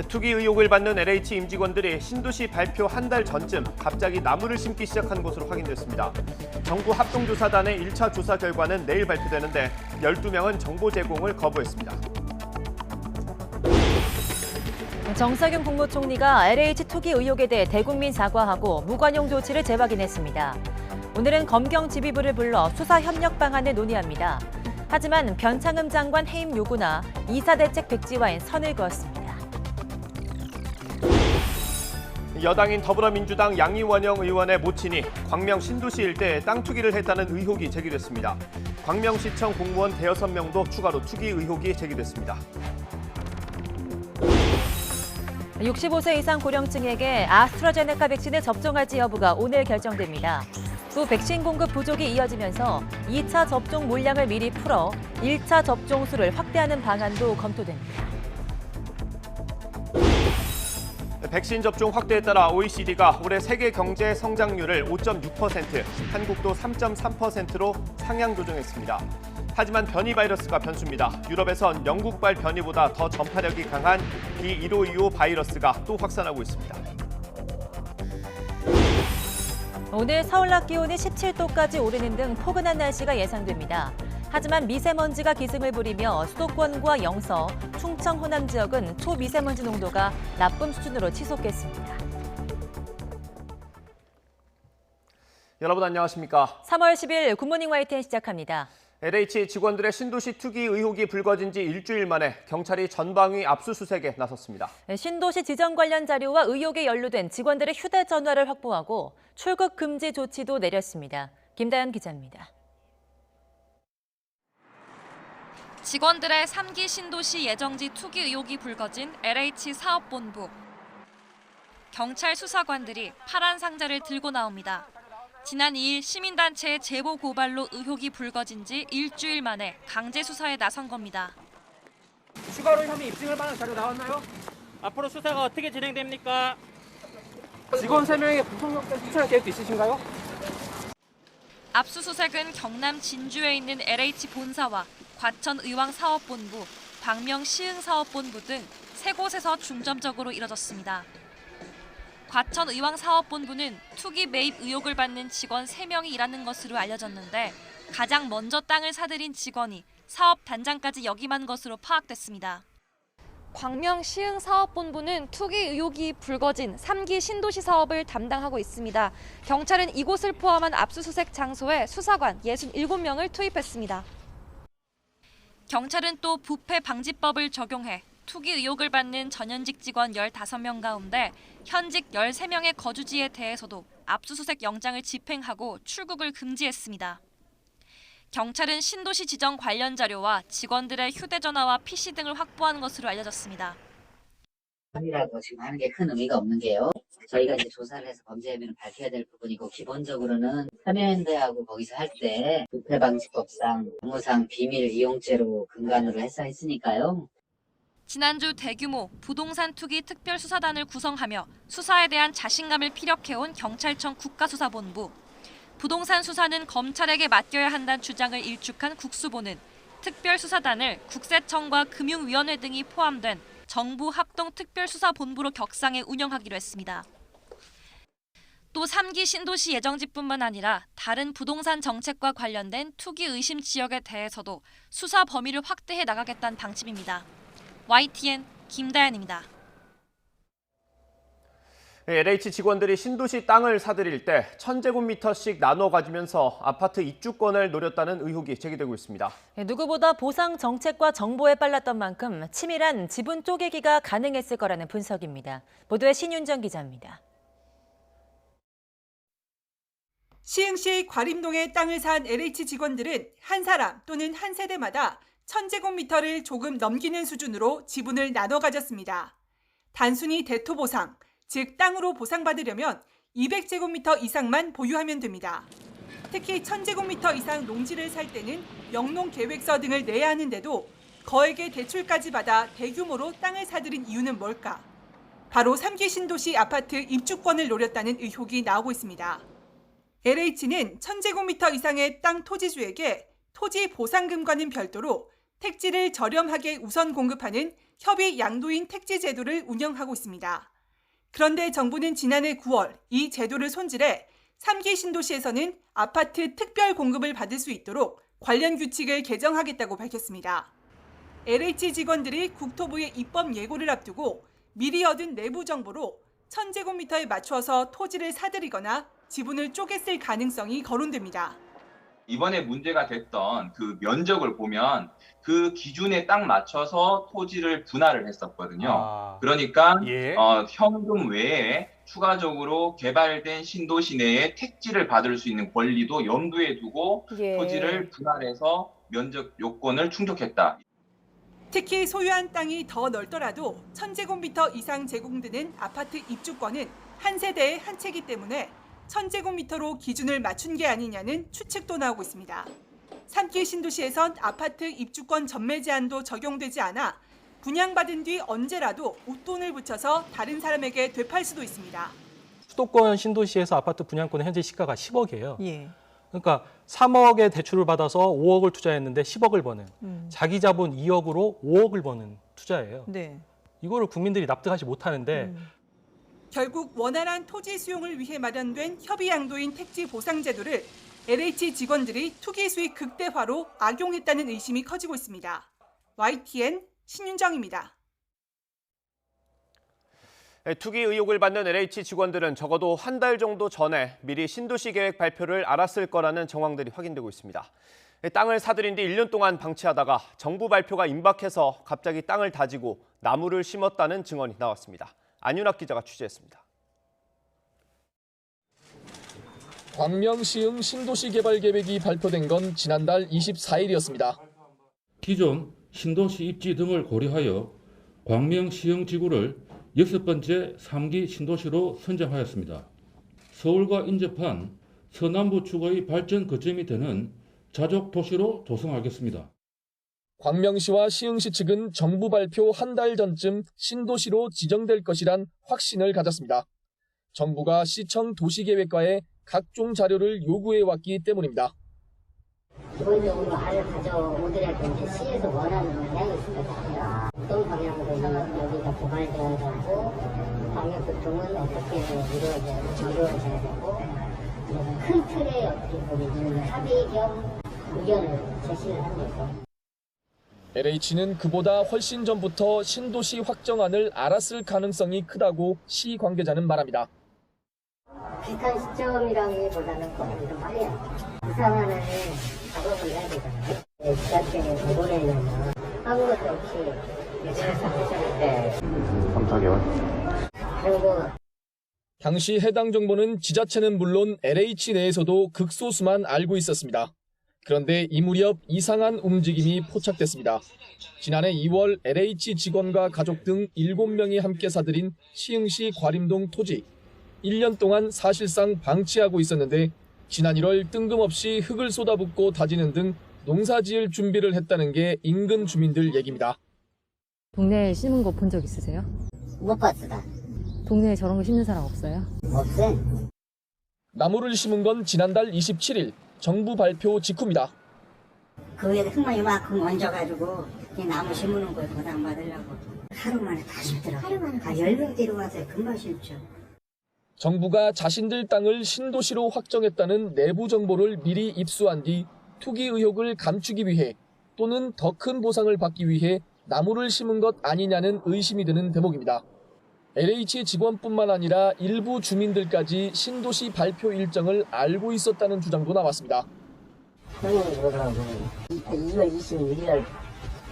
투기 의혹을 받는 LH 임직원들이 신도시 발표 한 달 전쯤 갑자기 나무를 심기 시작한 것으로 확인됐습니다. 정부 합동조사단의 1차 조사 결과는 내일 발표되는데 12명은 정보 제공을 거부했습니다. 정세균 국무총리가 LH 투기 의혹에 대해 대국민 사과하고 무관용 조치를 재확인했습니다. 오늘은 검경 지휘부를 불러 수사 협력 방안을 논의합니다. 하지만 변창흠 장관 해임 요구나 이사 대책 백지화엔 선을 그었습니다. 여당인 더불어민주당 양이원영 의원의 모친이 광명 신도시 일대에 땅 투기를 했다는 의혹이 제기됐습니다. 광명시청 공무원 대여섯 명도 추가로 투기 의혹이 제기됐습니다. 65세 이상 고령층에게 아스트라제네카 백신을 접종할지 여부가 오늘 결정됩니다. 또 백신 공급 부족이 이어지면서 2차 접종 물량을 미리 풀어 1차 접종 수를 확대하는 방안도 검토됩니다. 백신 접종 확대에 따라 OECD가 올해 세계 경제 성장률을 5.6%, 한국도 3.3%로 상향 조정했습니다. 하지만 변이 바이러스가 변수입니다. 유럽에선 영국발 변이보다 더 전파력이 강한 B1525 바이러스가 또 확산하고 있습니다. 오늘 서울 낮 기온이 17도까지 오르는 등 포근한 날씨가 예상됩니다. 하지만 미세먼지가 기승을 부리며 수도권과 영서, 충청, 호남 지역은 초미세먼지 농도가 나쁨 수준으로 치솟겠습니다. 여러분 안녕하십니까? 3월 10일 굿모닝 YTN 시작합니다. LH 직원들의 신도시 투기 의혹이 불거진 지 일주일 만에 경찰이 전방위 압수수색에 나섰습니다. 신도시 지정 관련 자료와 의혹에 연루된 직원들의 휴대전화를 확보하고 출국 금지 조치도 내렸습니다. 김다연 기자입니다. 직원들의 3기 신도시 예정지 투기 의혹이 불거진 LH 사업본부. 경찰 수사관들이 파란 상자를 들고 나옵니다. 지난 2일 시민단체의 제보 고발로 의혹이 불거진 지 일주일 만에 강제 수사에 나선 겁니다. 추가로 혐의 입증할 만한 자료 나왔나요? 앞으로 수사가 어떻게 진행됩니까? 직원 3명의 구속영장 추천 계획도 있으신가요? 압수수색은 경남 진주에 있는 LH 본사와 과천 의왕사업본부, 광명 시흥사업본부 등 세 곳에서 중점적으로 이뤄졌습니다. 과천 의왕사업본부는 투기 매입 의혹을 받는 직원 3명이 일하는 것으로 알려졌는데 가장 먼저 땅을 사들인 직원이 사업 단장까지 역임한 것으로 파악됐습니다. 광명 시흥사업본부는 투기 의혹이 불거진 3기 신도시 사업을 담당하고 있습니다. 경찰은 이곳을 포함한 압수수색 장소에 수사관 67명을 투입했습니다. 경찰은 또 부패 방지법을 적용해 투기 의혹을 받는 전현직 직원 15명 가운데 현직 13명의 거주지에 대해서도 압수수색 영장을 집행하고 출국을 금지했습니다. 경찰은 신도시 지정 관련 자료와 직원들의 휴대전화와 PC 등을 확보한 것으로 알려졌습니다. 이라고 지금 하는 게 큰 의미가 없는 게요. 저희가 이제 조사를 해서 범죄 혐의를 밝혀야 될 부분이고 기본적으로는 참여연대하고 거기서 할 때 부패방지법상 업무상 비밀 이용죄로 근간으로 했으니까요. 지난주 대규모 부동산 투기 특별수사단을 구성하며 수사에 대한 자신감을 피력해온 경찰청 국가수사본부. 부동산 수사는 검찰에게 맡겨야 한다는 주장을 일축한 국수본은 특별수사단을 국세청과 금융위원회 등이 포함된 정부 합동특별수사본부로 격상해 운영하기로 했습니다. 또 3기 신도시 예정지뿐만 아니라 다른 부동산 정책과 관련된 투기 의심 지역에 대해서도 수사 범위를 확대해 나가겠다는 방침입니다. YTN 김다연입니다. LH 직원들이 신도시 땅을 사들일 때 1000제곱미터씩 나눠 가지면서 아파트 입주권을 노렸다는 의혹이 제기되고 있습니다. 누구보다 보상 정책과 정보에 빨랐던 만큼 치밀한 지분 쪼개기가 가능했을 거라는 분석입니다. 보도에 신윤정 기자입니다. 시흥시 과림동의 땅을 산 LH 직원들은 한 사람 또는 한 세대마다 1000제곱미터를 조금 넘기는 수준으로 지분을 나눠 가졌습니다. 단순히 대토 보상, 즉 땅으로 보상받으려면 200제곱미터 이상만 보유하면 됩니다. 특히 1000제곱미터 이상 농지를 살 때는 영농계획서 등을 내야 하는데도 거액의 대출까지 받아 대규모로 땅을 사들인 이유는 뭘까? 바로 3기 신도시 아파트 입주권을 노렸다는 의혹이 나오고 있습니다. LH는 1000제곱미터 이상의 땅 토지주에게 토지 보상금과는 별도로 택지를 저렴하게 우선 공급하는 협의 양도인 택지 제도를 운영하고 있습니다. 그런데 정부는 지난해 9월 이 제도를 손질해 3기 신도시에서는 아파트 특별 공급을 받을 수 있도록 관련 규칙을 개정하겠다고 밝혔습니다. LH 직원들이 국토부의 입법 예고를 앞두고 미리 얻은 내부 정보로 1000제곱미터에 맞추어서 토지를 사들이거나 지분을 쪼개 쓸 가능성이 거론됩니다. 이번에 문제가 됐던 그 면적을 보면 그 기준에 딱 맞춰서 토지를 분할을 했었거든요. 그러니까 예. 현금 외에 추가적으로 개발된 신도시 내에 택지를 받을 수 있는 권리도 염두에 두고 토지를 분할해서 면적 요건을 충족했다. 특히 소유한 땅이 더 넓더라도 1000제곱미터 이상 제공되는 아파트 입주권은 한 세대에 한 채이기 때문에 1000제곱미터로 기준을 맞춘 게 아니냐는 추측도 나오고 있습니다. 3기 신도시에선 아파트 입주권 전매 제한도 적용되지 않아 분양받은 뒤 언제라도 웃돈을 붙여서 다른 사람에게 되팔 수도 있습니다. 수도권 신도시에서 아파트 분양권의 현재 시가가 10억이에요. 예. 그러니까 3억의 대출을 받아서 5억을 투자했는데 10억을 버는 자기 자본 2억으로 5억을 버는 투자예요. 네. 이거를 국민들이 납득하지 못하는데 결국 원활한 토지 수용을 위해 마련된 협의 양도인 택지 보상 제도를 LH 직원들이 투기 수익 극대화로 악용했다는 의심이 커지고 있습니다. YTN 신윤정입니다. 투기 의혹을 받는 LH 직원들은 적어도 한 달 정도 전에 미리 신도시 계획 발표를 알았을 거라는 정황들이 확인되고 있습니다. 땅을 사들인 뒤 1년 동안 방치하다가 정부 발표가 임박해서 갑자기 땅을 다지고 나무를 심었다는 증언이 나왔습니다. 안윤학 기자가 취재했습니다. 광명시흥 신도시 개발 계획이 발표된 건 지난달 24일이었습니다. 기존 신도시 입지 등을 고려하여 광명시흥 지구를 6번째 3기 신도시로 선정하였습니다. 서울과 인접한 서남부 축의 발전 거점이 되는 자족 도시로 조성하겠습니다. 광명시와 시흥시 측은 정부 발표 한 달 전쯤 신도시로 지정될 것이란 확신을 가졌습니다. 정부가 시청 도시계획과에 각종 자료를 요구해왔기 때문입니다. 기본적으로 알을 가져오더라도 이제 시에서 원하는 방향이 있습니다. 어떤 방향으로 여기가 개발되어야 되고 방역교통은 어떻게 이루어져야 되고 큰 틀에 어떻게 보면 합의 겸 의견을 제시를 한 거죠. LH는 그보다 훨씬 전부터 신도시 확정안을 알았을 가능성이 크다고 시 관계자는 말합니다. 비슷한 시점이라기보다는 좀 빨리 이상하는 작업을 해야 되잖아요. 지자체에 내보내려면 아무것도 없이 예전에 3-4개월. 그리고 당시 해당 정보는 지자체는 물론 LH 내에서도 극소수만 알고 있었습니다. 그런데 이 무렵 이상한 움직임이 포착됐습니다. 지난해 2월 LH 직원과 가족 등 7명이 함께 사들인 시흥시 과림동 토지. 1년 동안 사실상 방치하고 있었는데 지난 1월 뜬금없이 흙을 쏟아붓고 다지는 등 농사지을 준비를 했다는 게 인근 주민들 얘기입니다. 동네에 심은 거 본 적 있으세요? 못 봤어. 동네에 저런 거 심는 사람 없어요? 없어. 나무를 심은 건 지난달 27일 정부 발표 직후입니다. 그 위에 흙만 이만큼 얹어가지고 이 나무 심는 걸 보상받으려고 하루 만에 다 심더라고. 하루 만에 다 10명 데려와서 금방 심죠. 정부가 자신들 땅을 신도시로 확정했다는 내부 정보를 미리 입수한 뒤 투기 의혹을 감추기 위해 또는 더 큰 보상을 받기 위해 나무를 심은 것 아니냐는 의심이 드는 대목입니다. LH 직원뿐만 아니라 일부 주민들까지 신도시 발표 일정을 알고 있었다는 주장도 나왔습니다. 형님이 그러더라고. 2월 26일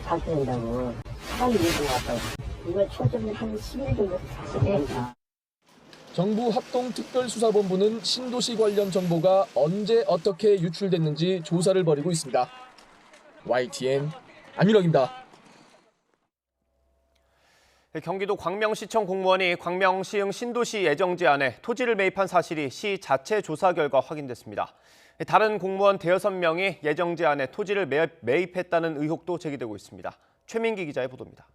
발표된다고 사람이 얘기 나왔다고. 2월 초쯤에 한 10일 정도 다시 된다. 정부 합동특별수사본부는 신도시 관련 정보가 언제 어떻게 유출됐는지 조사를 벌이고 있습니다. YTN 안윤혁입니다. 경기도 광명시청 공무원이 광명시흥 신도시 예정제안에 토지를 매입한 사실이 시 자체 조사 결과 확인됐습니다. 다른 공무원 대여섯 명이 예정제안에 토지를 매입했다는 의혹도 제기되고 있습니다. 최민기 기자의 보도입니다.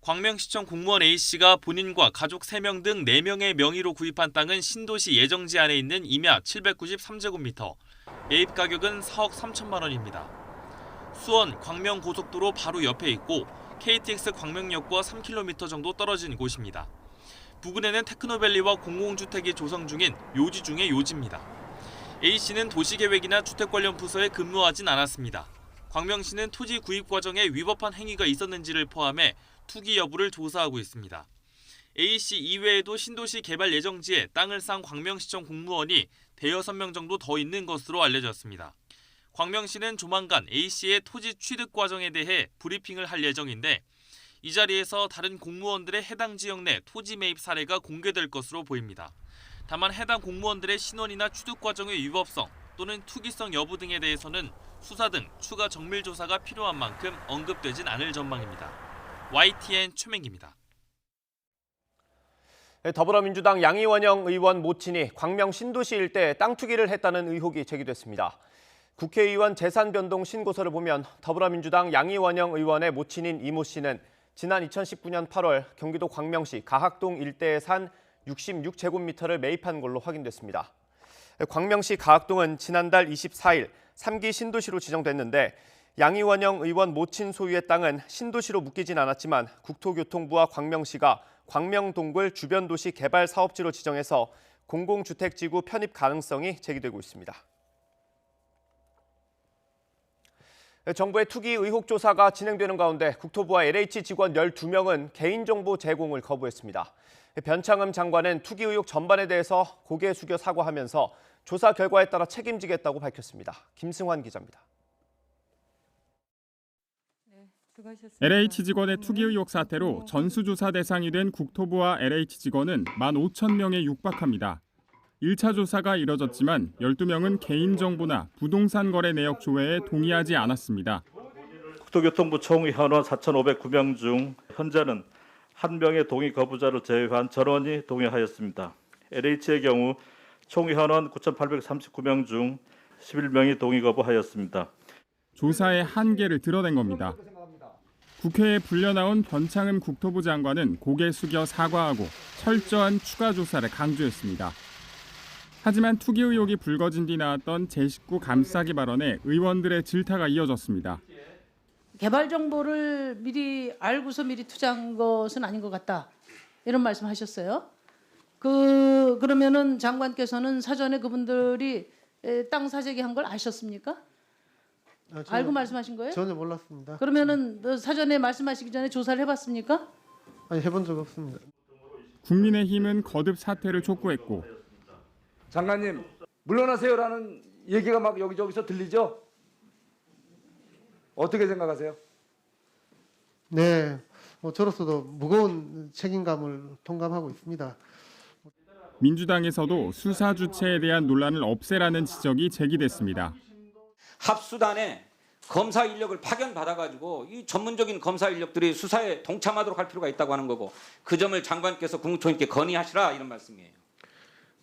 광명시청 공무원 A씨가 본인과 가족 3명 등 4명의 명의로 구입한 땅은 신도시 예정제안에 있는 임야 793제곱미터, 매입 가격은 4억 3천만 원입니다. 수원 광명고속도로 바로 옆에 있고 KTX 광명역과 3km 정도 떨어진 곳입니다. 부근에는 테크노밸리와 공공주택이 조성 중인 요지 중의 요지입니다. A씨는 도시계획이나 주택 관련 부서에 근무하진 않았습니다. 광명시는 토지 구입 과정에 위법한 행위가 있었는지를 포함해 투기 여부를 조사하고 있습니다. A씨 이외에도 신도시 개발 예정지에 땅을 싼 광명시청 공무원이 대여섯 명 정도 더 있는 것으로 알려졌습니다. 광명시는 조만간 A씨의 토지 취득 과정에 대해 브리핑을 할 예정인데 이 자리에서 다른 공무원들의 해당 지역 내 토지 매입 사례가 공개될 것으로 보입니다. 다만 해당 공무원들의 신원이나 취득 과정의 위법성 또는 투기성 여부 등에 대해서는 수사 등 추가 정밀 조사가 필요한 만큼 언급되진 않을 전망입니다. YTN 최민기입니다. 더불어민주당 양이원영 의원 모친이 광명 신도시 일대에 땅 투기를 했다는 의혹이 제기됐습니다. 국회의원 재산 변동 신고서를 보면 더불어민주당 양이원영 의원의 모친인 이모 씨는 지난 2019년 8월 경기도 광명시 가학동 일대에 산 66제곱미터를 매입한 걸로 확인됐습니다. 광명시 가학동은 지난달 24일 3기 신도시로 지정됐는데 양이원영 의원 모친 소유의 땅은 신도시로 묶이진 않았지만 국토교통부와 광명시가 광명동굴 주변도시 개발 사업지로 지정해서 공공주택지구 편입 가능성이 제기되고 있습니다. 정부의 투기 의혹 조사가 진행되는 가운데 국토부와 LH 직원 12명은 개인정보 제공을 거부했습니다. 변창흠 장관은 투기 의혹 전반에 대해서 고개 숙여 사과하면서 조사 결과에 따라 책임지겠다고 밝혔습니다. 김승환 기자입니다. LH 직원의 투기 의혹 사태로 전수조사 대상이 된 국토부와 LH 직원은 15,000명에 육박합니다. 1차 조사가 이뤄졌지만 12명은 개인정보나 부동산 거래 내역 조회에 동의하지 않았습니다. 국토교통부 총 현원 4,509명 중 현재는 1명의 동의 거부자를 제외한 전원이 동의하였습니다. LH의 경우 총 현원 9,839명 중 11명이 동의 거부하였습니다. 조사의 한계를 드러낸 겁니다. 국회에 불려나온 변창흠 국토부 장관은 고개 숙여 사과하고 철저한 추가 조사를 강조했습니다. 하지만 투기 의혹이 불거진 뒤 나왔던 제 식구 감싸기 발언에 의원들의 질타가 이어졌습니다. 개발 정보를 미리 알고서 미리 투자한 것은 아닌 것 같다. 이런 말씀하셨어요. 그러면은 장관께서는 사전에 그분들이 땅 사재기 한 걸 아셨습니까? 알고 말씀하신 거예요? 전혀 몰랐습니다. 그러면은 사전에 말씀하시기 전에 조사를 해봤습니까? 아니, 해본 적 없습니다. 국민의힘은 거듭 사퇴를 촉구했고 장관님 물러나세요라는 얘기가 막 여기저기서 들리죠? 어떻게 생각하세요? 네, 저로서도 무거운 책임감을 통감하고 있습니다. 민주당에서도 수사 주체에 대한 논란을 없애라는 지적이 제기됐습니다. 합수단에 검사 인력을 파견받아가지고 이 전문적인 검사 인력들이 수사에 동참하도록 할 필요가 있다고 하는 거고 그 점을 장관께서 국무총리께 건의하시라 이런 말씀이에요.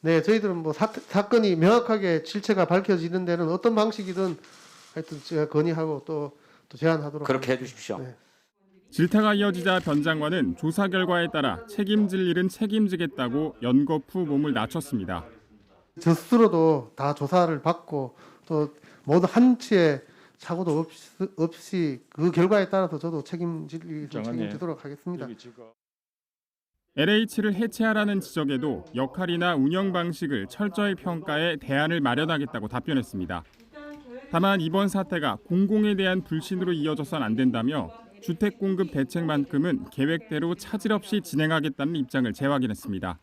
네, 저희들은 사건이 명확하게 실체가 밝혀지는 데는 어떤 방식이든 하여튼 제가 건의하고 또 제안하도록 그렇게 해주십시오. 네. 질타가 이어지자 변 장관은 조사 결과에 따라 책임질 일은 책임지겠다고 연거푸 몸을 낮췄습니다. 저 스스로도 다 조사를 받고 또 모두 한치의 사고도 없이 그 결과에 따라서 저도 책임지도록 하겠습니다. LH를 해체하라는 지적에도 역할이나 운영 방식을 철저히 평가해 대안을 마련하겠다고 답변했습니다. 다만 이번 사태가 공공에 대한 불신으로 이어져선 안 된다며 주택 공급 대책만큼은 계획대로 차질 없이 진행하겠다는 입장을 재확인했습니다.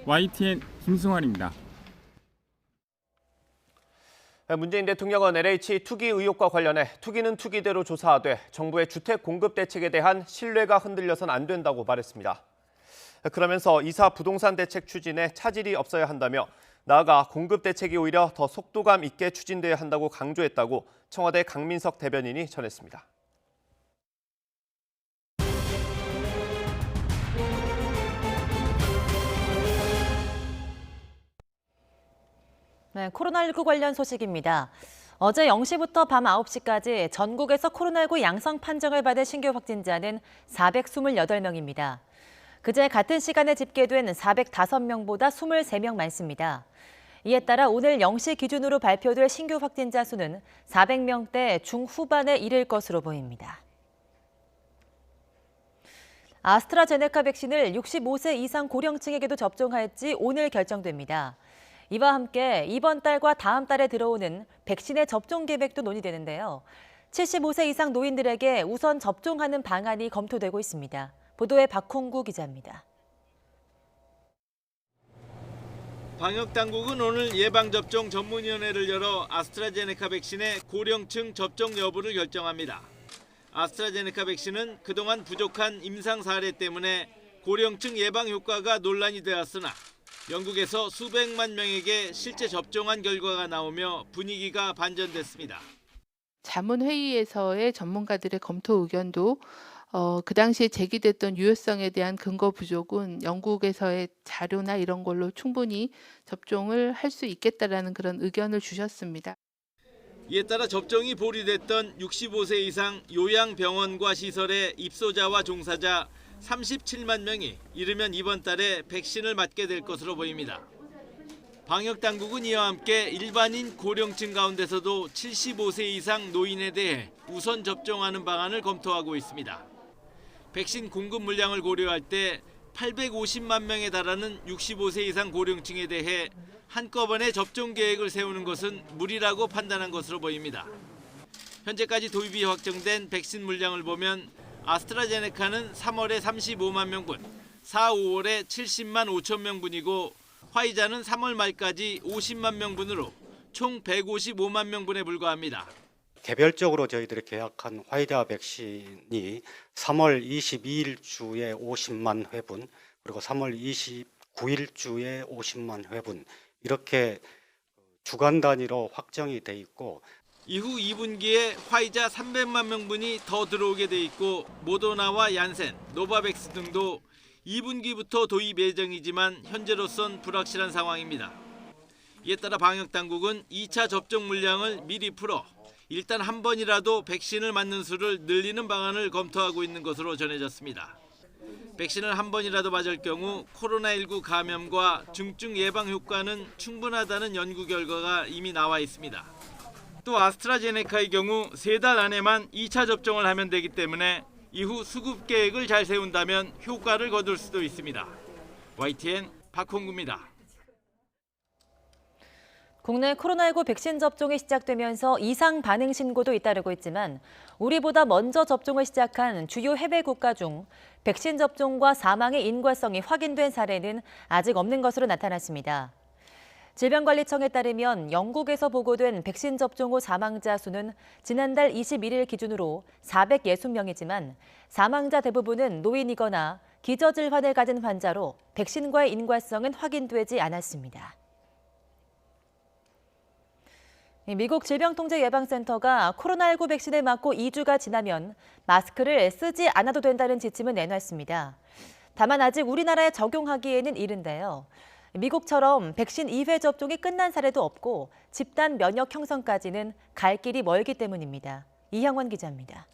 YTN 김승환입니다. 문재인 대통령은 LH 투기 의혹과 관련해 투기는 투기대로 조사하되 정부의 주택 공급 대책에 대한 신뢰가 흔들려선 안 된다고 말했습니다. 그러면서 이사 부동산 대책 추진에 차질이 없어야 한다며 나아가 공급 대책이 오히려 더 속도감 있게 추진돼야 한다고 강조했다고 청와대 강민석 대변인이 전했습니다. 네, 코로나19 관련 소식입니다. 어제 0시부터 밤 9시까지 전국에서 코로나19 양성 판정을 받은 신규 확진자는 428명입니다. 그제 같은 시간에 집계된 405명보다 23명 많습니다. 이에 따라 오늘 0시 기준으로 발표될 신규 확진자 수는 400명대 중후반에 이를 것으로 보입니다. 아스트라제네카 백신을 65세 이상 고령층에게도 접종할지 오늘 결정됩니다. 이와 함께 이번 달과 다음 달에 들어오는 백신의 접종 계획도 논의되는데요. 75세 이상 노인들에게 우선 접종하는 방안이 검토되고 있습니다. 보도에 박홍구 기자입니다. 방역당국은 오늘 예방접종 전문위원회를 열어 아스트라제네카 백신의 고령층 접종 여부를 결정합니다. 아스트라제네카 백신은 그동안 부족한 임상 사례 때문에 고령층 예방 효과가 논란이 되었으나 영국에서 수백만 명에게 실제 접종한 결과가 나오며 분위기가 반전됐습니다. 자문회의에서의 전문가들의 검토 의견도 그 당시에 제기됐던 유효성에 대한 근거 부족은 영국에서의 자료나 이런 걸로 충분히 접종을 할 수 있겠다라는 그런 의견을 주셨습니다. 이에 따라 접종이 보류됐던 65세 이상 요양병원과 시설의 입소자와 종사자 37만 명이 이르면 이번 달에 백신을 맞게 될 것으로 보입니다. 방역당국은 이와 함께 일반인 고령층 가운데서도 75세 이상 노인에 대해 우선 접종하는 방안을 검토하고 있습니다. 백신 공급 물량을 고려할 때 850만 명에 달하는 65세 이상 고령층에 대해 한꺼번에 접종 계획을 세우는 것은 무리라고 판단한 것으로 보입니다. 현재까지 도입이 확정된 백신 물량을 보면 아스트라제네카는 3월에 35만 명분, 4, 5월에 70만 5천 명분이고 화이자는 3월 말까지 50만 명분으로 총 155만 명분에 불과합니다. 개별적으로 저희들이 계약한 화이자 백신이 3월 22일 주에 50만 회분, 그리고 3월 29일 주에 50만 회분, 이렇게 주간 단위로 확정이 돼 있고 이후 2분기에 화이자 300만 명분이 더 들어오게 돼 있고 모더나와 얀센, 노바백스 등도 2분기부터 도입 예정이지만 현재로선 불확실한 상황입니다. 이에 따라 방역당국은 2차 접종 물량을 미리 풀어 일단 한 번이라도 백신을 맞는 수를 늘리는 방안을 검토하고 있는 것으로 전해졌습니다. 백신을 한 번이라도 맞을 경우 코로나19 감염과 중증 예방 효과는 충분하다는 연구 결과가 이미 나와 있습니다. 또 아스트라제네카의 경우 3달 안에만 2차 접종을 하면 되기 때문에 이후 수급 계획을 잘 세운다면 효과를 거둘 수도 있습니다. YTN 박홍구입니다. 국내 코로나19 백신 접종이 시작되면서 이상 반응 신고도 잇따르고 있지만 우리보다 먼저 접종을 시작한 주요 해외 국가 중 백신 접종과 사망의 인과성이 확인된 사례는 아직 없는 것으로 나타났습니다. 질병관리청에 따르면 영국에서 보고된 백신 접종 후 사망자 수는 지난달 21일 기준으로 460명이지만 사망자 대부분은 노인이거나 기저질환을 가진 환자로 백신과의 인과성은 확인되지 않았습니다. 미국 질병통제예방센터가 코로나19 백신을 맞고 2주가 지나면 마스크를 쓰지 않아도 된다는 지침을 내놨습니다. 다만 아직 우리나라에 적용하기에는 이른데요. 미국처럼 백신 2회 접종이 끝난 사례도 없고 집단 면역 형성까지는 갈 길이 멀기 때문입니다. 이향원 기자입니다.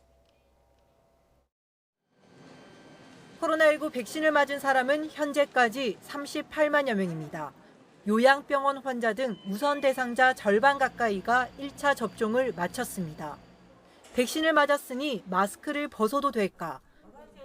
코로나19 백신을 맞은 사람은 현재까지 38만여 명입니다. 요양병원 환자 등 우선 대상자 절반 가까이가 1차 접종을 마쳤습니다. 백신을 맞았으니 마스크를 벗어도 될까?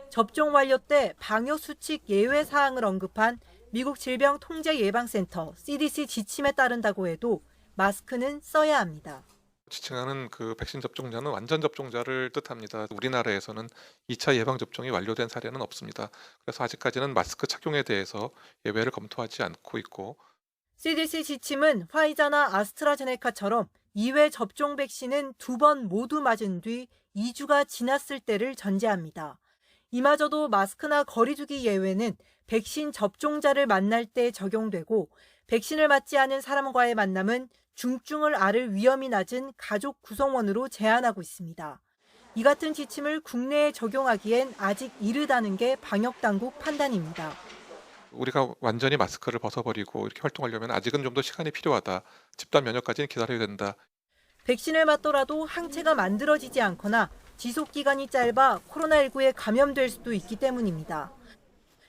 접종 완료 때 방역수칙 예외 사항을 언급한 미국 질병통제예방센터 CDC 지침에 따른다고 해도 마스크는 써야 합니다. 지칭하는 그 백신 접종자는 완전 접종자를 뜻합니다. 우리나라에서는 2차 예방접종이 완료된 사례는 없습니다. 그래서 아직까지는 마스크 착용에 대해서 예외를 검토하지 않고 있고 CDC 지침은 화이자나 아스트라제네카처럼 2회 접종 백신은 2번 모두 맞은 뒤 2주가 지났을 때를 전제합니다. 이마저도 마스크나 거리두기 예외는 백신 접종자를 만날 때 적용되고 백신을 맞지 않은 사람과의 만남은 중증을 앓을 위험이 낮은 가족 구성원으로 제한하고 있습니다. 이 같은 지침을 국내에 적용하기엔 아직 이르다는 게 방역당국 판단입니다. 우리가 완전히 마스크를 벗어버리고 이렇게 활동하려면 아직은 좀 더 시간이 필요하다. 집단 면역까지는 기다려야 된다. 백신을 맞더라도 항체가 만들어지지 않거나 지속 기간이 짧아 코로나19에 감염될 수도 있기 때문입니다.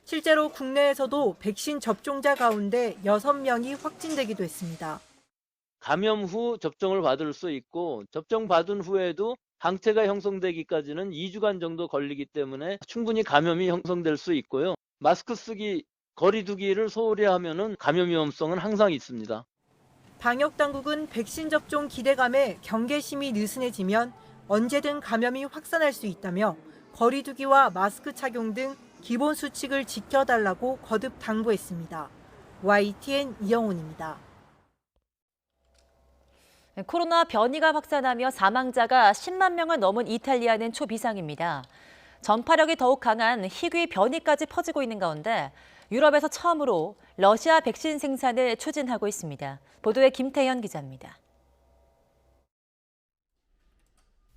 실제로 국내에서도 백신 접종자 가운데 6명이 확진되기도 했습니다. 감염 후 접종을 받을 수 있고 접종 받은 후에도 항체가 형성되기까지는 2주간 정도 걸리기 때문에 충분히 감염이 형성될 수 있고요. 마스크 쓰기, 거리 두기를 소홀히 하면은 감염 위험성은 항상 있습니다. 방역 당국은 백신 접종 기대감에 경계심이 느슨해지면 언제든 감염이 확산할 수 있다며 거리 두기와 마스크 착용 등 기본 수칙을 지켜달라고 거듭 당부했습니다. YTN 이영훈입니다. 코로나 변이가 확산하며 사망자가 10만 명을 넘은 이탈리아는 초비상입니다. 전파력이 더욱 강한 희귀 변이까지 퍼지고 있는 가운데 유럽에서 처음으로 러시아 백신 생산을 추진하고 있습니다. 보도에 김태현 기자입니다.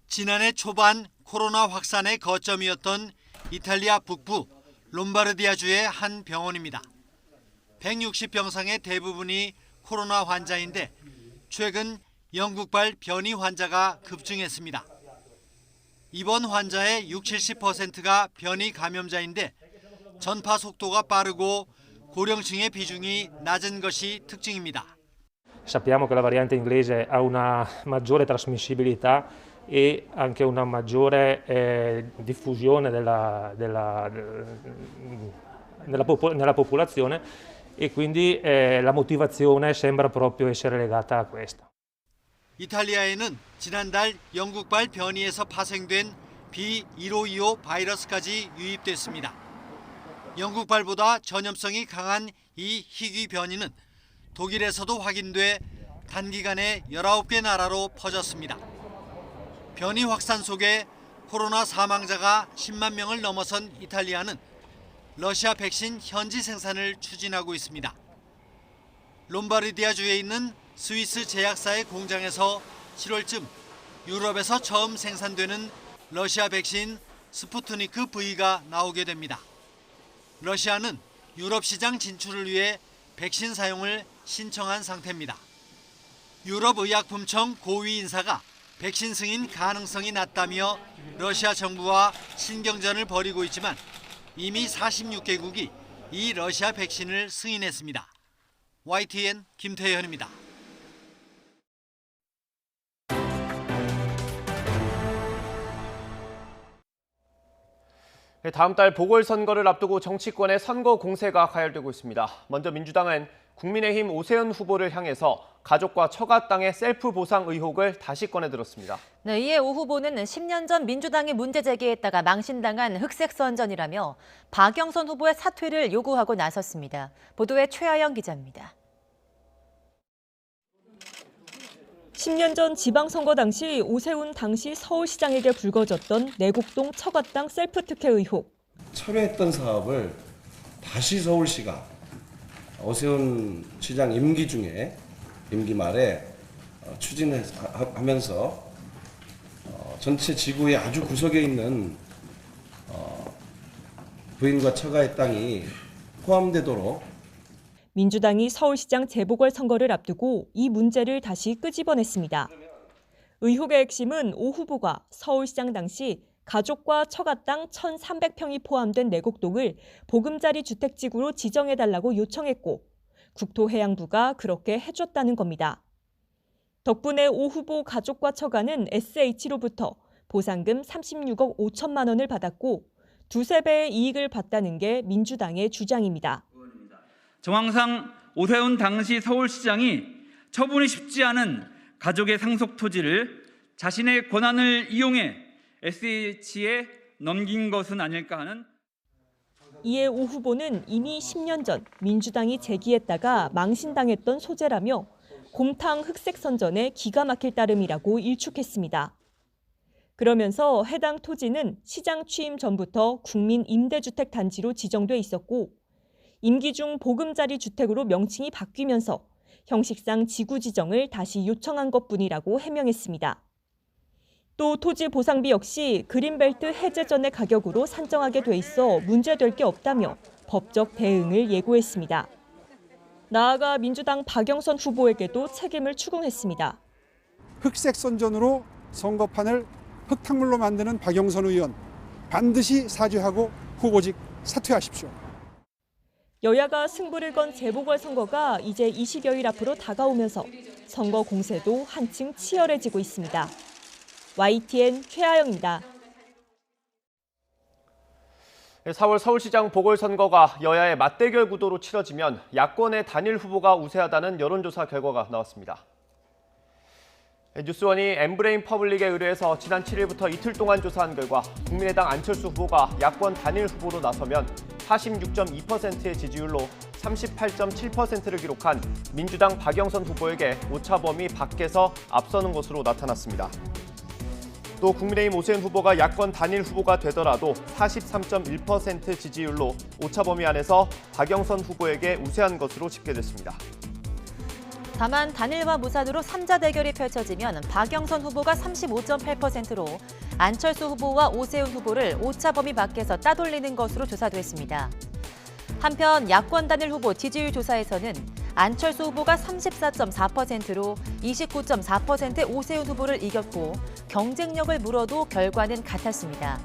지난해 초반 코로나 확산의 거점이었던 이탈리아 북부 롬바르디아주의 한 병원입니다. 160병상의 대부분이 코로나 환자인데 최근 영국발 변이 환자가 급증했습니다. 입원 환자의 60-70%가 변이 감염자인데 전파 속도가 빠르고 고령층의 비중이 낮은 것이 특징입니다. Sappiamo che la variante inglese ha una maggiore trasmissibilità e anche una maggiore diffusione nella popolazione e quindi la motivazione sembra proprio essere legata a questo. 이탈리아에는 지난달 영국발 변이에서 파생된 B1525 바이러스까지 유입됐습니다. 영국발보다 전염성이 강한 이 희귀 변이는 독일에서도 확인돼 단기간에 19개 나라로 퍼졌습니다. 변이 확산 속에 코로나 사망자가 10만 명을 넘어선 이탈리아는 러시아 백신 현지 생산을 추진하고 있습니다. 롬바르디아주에 있는 스위스 제약사의 공장에서 7월쯤 유럽에서 처음 생산되는 러시아 백신 스푸트니크 V가 나오게 됩니다. 러시아는 유럽 시장 진출을 위해 백신 사용을 신청한 상태입니다. 유럽의약품청 고위 인사가 백신 승인 가능성이 낮다며 러시아 정부와 신경전을 벌이고 있지만 이미 46개국이 이 러시아 백신을 승인했습니다. YTN 김태현입니다. 다음 달 보궐선거를 앞두고 정치권의 선거 공세가 가열되고 있습니다. 먼저 민주당은 국민의힘 오세훈 후보를 향해서 가족과 처가 땅의 셀프 보상 의혹을 다시 꺼내들었습니다. 네, 이에 오 후보는 10년 전 민주당이 문제 제기했다가 망신당한 흑색 선전이라며 박영선 후보의 사퇴를 요구하고 나섰습니다. 보도에 최하영 기자입니다. 10년 전 지방선거 당시 오세훈 당시 서울시장에게 불거졌던 내곡동 처가 땅 셀프 특혜 의혹. 철회했던 사업을 다시 서울시가 오세훈 시장 임기 말에 추진하면서 전체 지구의 아주 구석에 있는 부인과 처가의 땅이 포함되도록 민주당이 서울시장 재보궐선거를 앞두고 이 문제를 다시 끄집어냈습니다. 의혹의 핵심은 오 후보가 서울시장 당시 가족과 처가 땅 1,300평이 포함된 내곡동을 보금자리 주택지구로 지정해달라고 요청했고 국토해양부가 그렇게 해줬다는 겁니다. 덕분에 오 후보 가족과 처가는 SH로부터 보상금 36억 5천만 원을 받았고 두세 배의 이익을 봤다는 게 민주당의 주장입니다. 정황상 오세훈 당시 서울시장이 처분이 쉽지 않은 가족의 상속 토지를 자신의 권한을 이용해 SH에 넘긴 것은 아닐까 하는. 이에 오 후보는 이미 10년 전 민주당이 제기했다가 망신당했던 소재라며 곰탕 흑색 선전에 기가 막힐 따름이라고 일축했습니다. 그러면서 해당 토지는 시장 취임 전부터 국민 임대주택 단지로 지정돼 있었고 임기 중 보금자리 주택으로 명칭이 바뀌면서 형식상 지구 지정을 다시 요청한 것뿐이라고 해명했습니다. 또 토지 보상비 역시 그린벨트 해제 전의 가격으로 산정하게 돼 있어 문제될 게 없다며 법적 대응을 예고했습니다. 나아가 민주당 박영선 후보에게도 책임을 추궁했습니다. 흑색 선전으로 선거판을 흙탕물로 만드는 박영선 의원 반드시 사죄하고 후보직 사퇴하십시오. 여야가 승부를 건 재보궐선거가 이제 20여일 앞으로 다가오면서 선거 공세도 한층 치열해지고 있습니다. YTN 최아영입니다. 4월 서울시장 보궐선거가 여야의 맞대결 구도로 치러지면 야권의 단일 후보가 우세하다는 여론조사 결과가 나왔습니다. 뉴스원이 엠브레인 퍼블릭에 의뢰해서 지난 7일부터 이틀 동안 조사한 결과 국민의당 안철수 후보가 야권 단일 후보로 나서면 46.2%의 지지율로 38.7%를 기록한 민주당 박영선 후보에게 오차범위 밖에서 앞서는 것으로 나타났습니다. 또 국민의힘 오세훈 후보가 야권 단일 후보가 되더라도 43.1% 지지율로 오차범위 안에서 박영선 후보에게 우세한 것으로 집계됐습니다. 다만 단일과 무산으로 3자 대결이 펼쳐지면 박영선 후보가 35.8%로 안철수 후보와 오세훈 후보를 오차범위 밖에서 따돌리는 것으로 조사됐습니다. 한편 야권 단일 후보 지지율 조사에서는 안철수 후보가 34.4%로 29.4%의 오세훈 후보를 이겼고 경쟁력을 물어도 결과는 같았습니다.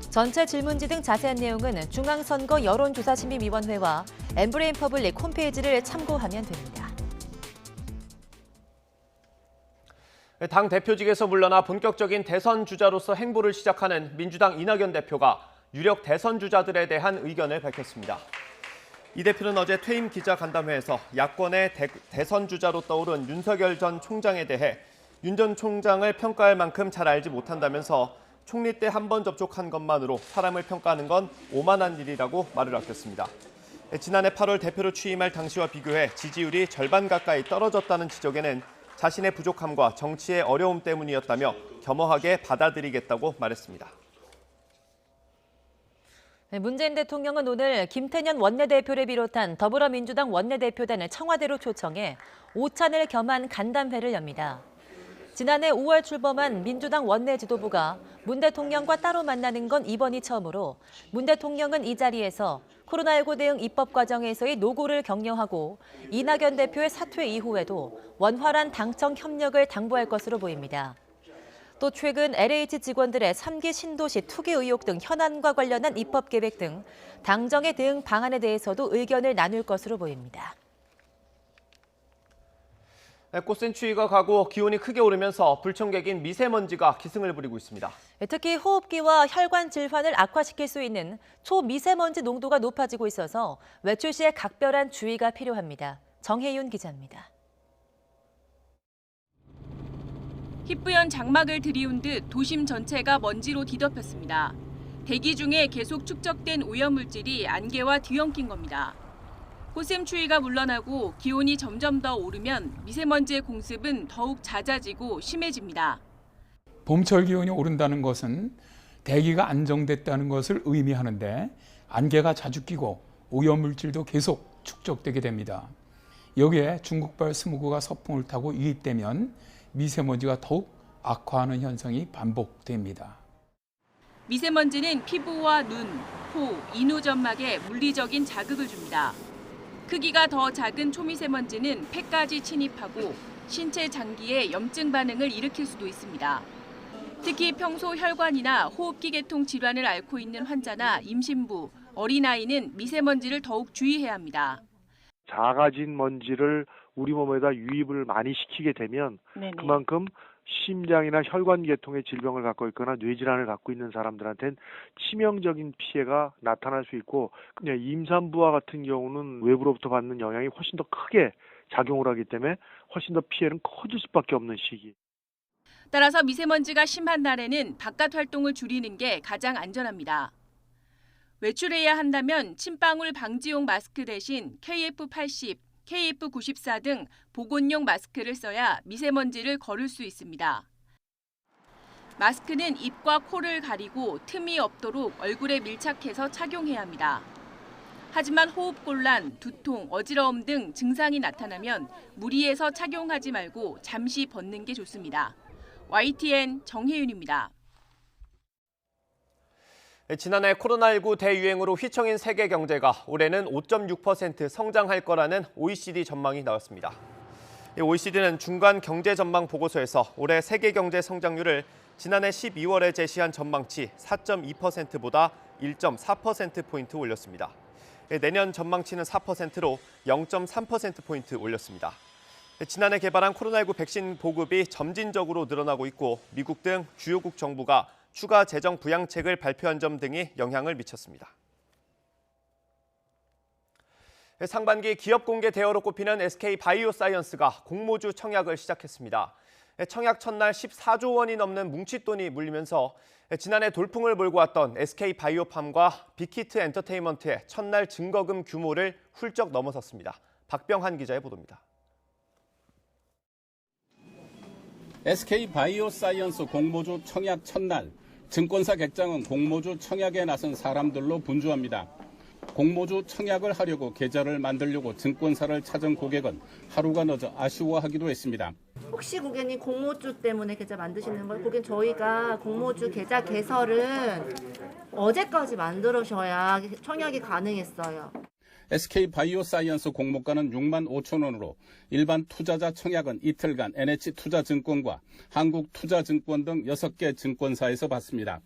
전체 질문지 등 자세한 내용은 중앙선거 여론조사심의위원회와 엠브레인 퍼블릭 홈페이지를 참고하면 됩니다. 당 대표직에서 물러나 본격적인 대선 주자로서 행보를 시작하는 민주당 이낙연 대표가 유력 대선 주자들에 대한 의견을 밝혔습니다. 이 대표는 어제 퇴임 기자간담회에서 야권의 대선 주자로 떠오른 윤석열 전 총장에 대해 윤 전 총장을 평가할 만큼 잘 알지 못한다면서 총리 때 한 번 접촉한 것만으로 사람을 평가하는 건 오만한 일이라고 말을 아꼈습니다. 지난해 8월 대표로 취임할 당시와 비교해 지지율이 절반 가까이 떨어졌다는 지적에는 자신의 부족함과 정치의 어려움 때문이었다며 겸허하게 받아들이겠다고 말했습니다. 문재인 대통령은 오늘 김태년 원내대표를 비롯한 더불어민주당 원내대표단을 청와대로 초청해 오찬을 겸한 간담회를 엽니다. 지난해 5월 출범한 민주당 원내 지도부가 문 대통령과 따로 만나는 건 이번이 처음으로 문 대통령은 이 자리에서 코로나19 대응 입법 과정에서의 노고를 격려하고 이낙연 대표의 사퇴 이후에도 원활한 당청 협력을 당부할 것으로 보입니다. 또 최근 LH 직원들의 3기 신도시 투기 의혹 등 현안과 관련한 입법 계획 등 당정의 대응 방안에 대해서도 의견을 나눌 것으로 보입니다. 꽃샘 추위가 가고 기온이 크게 오르면서 불청객인 미세먼지가 기승을 부리고 있습니다. 특히 호흡기와 혈관 질환을 악화시킬 수 있는 초미세먼지 농도가 높아지고 있어서 외출 시에 각별한 주의가 필요합니다. 정혜윤 기자입니다. 희뿌연 장막을 들이운 듯 도심 전체가 먼지로 뒤덮였습니다. 대기 중에 계속 축적된 오염물질이 안개와 뒤엉킨 겁니다. 꽃샘 추위가 물러나고 기온이 점점 더 오르면 미세먼지의 공습은 더욱 잦아지고 심해집니다. 봄철 기온이 오른다는 것은 대기가 안정됐다는 것을 의미하는데 안개가 자주 끼고 오염물질도 계속 축적되게 됩니다. 여기에 중국발 스모그가 서풍을 타고 유입되면 미세먼지가 더욱 악화하는 현상이 반복됩니다. 미세먼지는 피부와 눈, 코, 인후점막에 물리적인 자극을 줍니다. 크기가 더 작은 초미세먼지는 폐까지 침입하고 신체 장기에 염증 반응을 일으킬 수도 있습니다. 특히 평소 혈관이나 호흡기 계통 질환을 앓고 있는 환자나 임신부, 어린아이는 미세먼지를 더욱 주의해야 합니다. 작아진 먼지를 우리 몸에다 유입을 많이 시키게 되면 그만큼 심장이나 혈관 계통의 질병을 갖고 있거나 뇌질환을 갖고 있는 사람들한테는 치명적인 피해가 나타날 수 있고 그냥 임산부와 같은 경우는 외부로부터 받는 영향이 훨씬 더 크게 작용을 하기 때문에 훨씬 더 피해는 커질 수밖에 없는 시기. 따라서 미세먼지가 심한 날에는 바깥 활동을 줄이는 게 가장 안전합니다. 외출해야 한다면 침방울 방지용 마스크 대신 KF80, KF94 등 보건용 마스크를 써야 미세먼지를 거를 수 있습니다. 마스크는 입과 코를 가리고 틈이 없도록 얼굴에 밀착해서 착용해야 합니다. 하지만 호흡곤란, 두통, 어지러움 등 증상이 나타나면 무리해서 착용하지 말고 잠시 벗는 게 좋습니다. YTN 정혜윤입니다. 지난해 코로나19 대유행으로 휘청인 세계 경제가 올해는 5.6% 성장할 거라는 OECD 전망이 나왔습니다. OECD는 중간 경제 전망 보고서에서 올해 세계 경제 성장률을 지난해 12월에 제시한 전망치 4.2%보다 1.4%포인트 올렸습니다. 내년 전망치는 4%로 0.3%포인트 올렸습니다. 지난해 개발한 코로나19 백신 보급이 점진적으로 늘어나고 있고 미국 등 주요국 정부가 추가 재정 부양책을 발표한 점 등이 영향을 미쳤습니다. 상반기 기업 공개 대어로 꼽히는 SK바이오사이언스가 공모주 청약을 시작했습니다. 청약 첫날 14조 원이 넘는 뭉칫돈이 물리면서 지난해 돌풍을 몰고 왔던 SK바이오팜과 빅히트 엔터테인먼트의 첫날 증거금 규모를 훌쩍 넘어섰습니다. 박병한 기자의 보도입니다. SK바이오사이언스 공모주 청약 첫날, 증권사 객장은 공모주 청약에 나선 사람들로 분주합니다. 공모주 청약을 하려고 계좌를 만들려고 증권사를 찾은 고객은 하루가 늦어 아쉬워하기도 했습니다. 혹시 고객님 공모주 때문에 계좌 만드시는 걸? 고객님 저희가 공모주 계좌 개설은 어제까지 만들으셔야 청약이 가능했어요. SK바이오사이언스 공모가는 6만 5천 원으로 일반 투자자 청약은 이틀간 NH투자증권과 한국투자증권 등 6개 증권사에서 받습니다.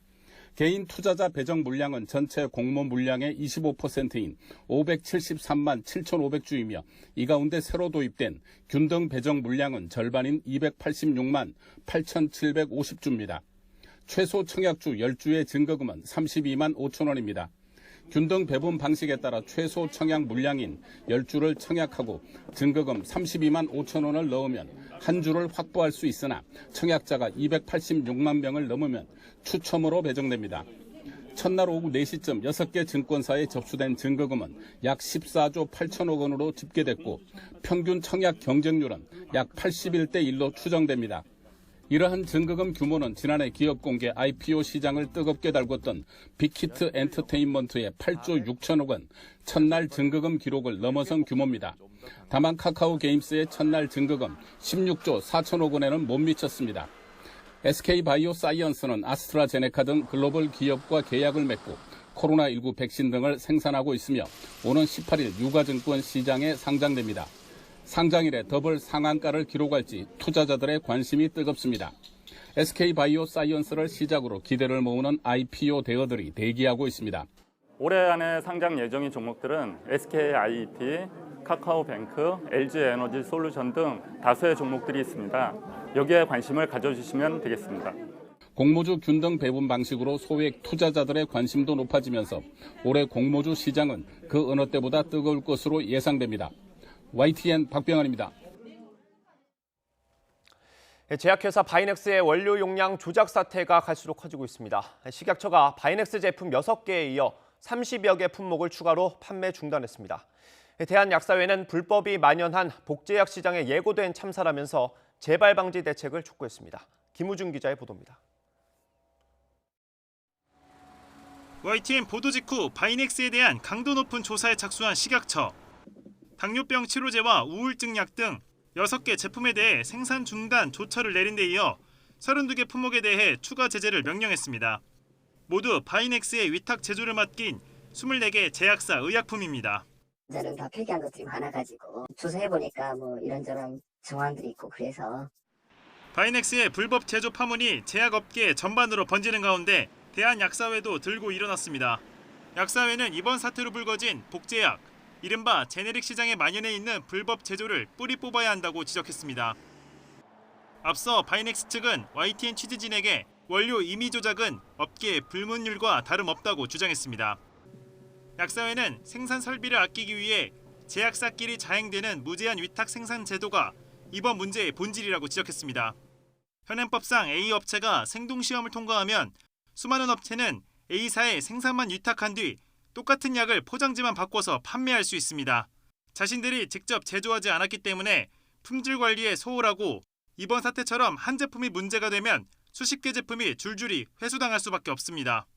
개인 투자자 배정 물량은 전체 공모 물량의 25%인 573만 7,500주이며 이 가운데 새로 도입된 균등 배정 물량은 절반인 286만 8,750주입니다. 최소 청약주 10주의 증거금은 32만 5천 원입니다. 균등 배분 방식에 따라 최소 청약 물량인 10주를 청약하고 증거금 32만 5천 원을 넣으면 한 주를 확보할 수 있으나 청약자가 286만 명을 넘으면 추첨으로 배정됩니다. 첫날 오후 4시쯤 6개 증권사에 접수된 증거금은 약 14조 8천억 원으로 집계됐고 평균 청약 경쟁률은 약 81대 1로 추정됩니다. 이러한 증거금 규모는 지난해 기업공개 IPO 시장을 뜨겁게 달궜던 빅히트 엔터테인먼트의 8조 6천억 원 첫날 증거금 기록을 넘어선 규모입니다. 다만 카카오 게임스의 첫날 증거금 16조 4천억 원에는 못 미쳤습니다. SK바이오사이언스는 아스트라제네카 등 글로벌 기업과 계약을 맺고 코로나19 백신 등을 생산하고 있으며 오는 18일 유가증권 시장에 상장됩니다. 상장일에 더블 상한가를 기록할지 투자자들의 관심이 뜨겁습니다. SK바이오사이언스를 시작으로 기대를 모으는 IPO 대어들이 대기하고 있습니다. 올해 안에 상장 예정인 종목들은 SKIT, 카카오뱅크, LG에너지솔루션 등 다수의 종목들이 있습니다. 여기에 관심을 가져주시면 되겠습니다. 공모주 균등 배분 방식으로 소액 투자자들의 관심도 높아지면서 올해 공모주 시장은 그 어느 때보다 뜨거울 것으로 예상됩니다. YTN 박병환입니다. 제약회사 바이넥스의 원료 용량 조작 사태가 갈수록 커지고 있습니다. 식약처가 바이넥스 제품 6개에 이어 30여 개 품목을 추가로 판매 중단했습니다. 대한약사회는 불법이 만연한 복제약 시장에 예고된 참사라면서 재발 방지 대책을 촉구했습니다. 김우중 기자의 보도입니다. YTN 보도 직후 바이넥스에 대한 강도 높은 조사에 착수한 식약처. 당뇨병 치료제와 우울증약 등 6개 제품에 대해 생산 중단 조처를 내린 데 이어 32개 품목에 대해 추가 제재를 명령했습니다. 모두 바이넥스의 위탁 제조를 맡긴 24개 제약사 의약품입니다. 저는 다 폐기한 것들이 많아가지고 조사해보니까 뭐 이런저런 정황들이 있고 그래서 바이넥스의 불법 제조 파문이 제약업계 전반으로 번지는 가운데 대한약사회도 들고 일어났습니다. 약사회는 이번 사태로 불거진 복제약, 이른바 제네릭 시장에 만연해 있는 불법 제조를 뿌리 뽑아야 한다고 지적했습니다. 앞서 바이넥스 측은 YTN 취재진에게 원료 임의 조작은 업계의 불문율과 다름없다고 주장했습니다. 약사회는 생산 설비를 아끼기 위해 제약사끼리 자행되는 무제한 위탁 생산 제도가 이번 문제의 본질이라고 지적했습니다. 현행법상 A업체가 생동시험을 통과하면 수많은 업체는 A사에 생산만 위탁한 뒤 똑같은 약을 포장지만 바꿔서 판매할 수 있습니다. 자신들이 직접 제조하지 않았기 때문에 품질 관리에 소홀하고 이번 사태처럼 한 제품이 문제가 되면 수십 개 제품이 줄줄이 회수당할 수밖에 없습니다.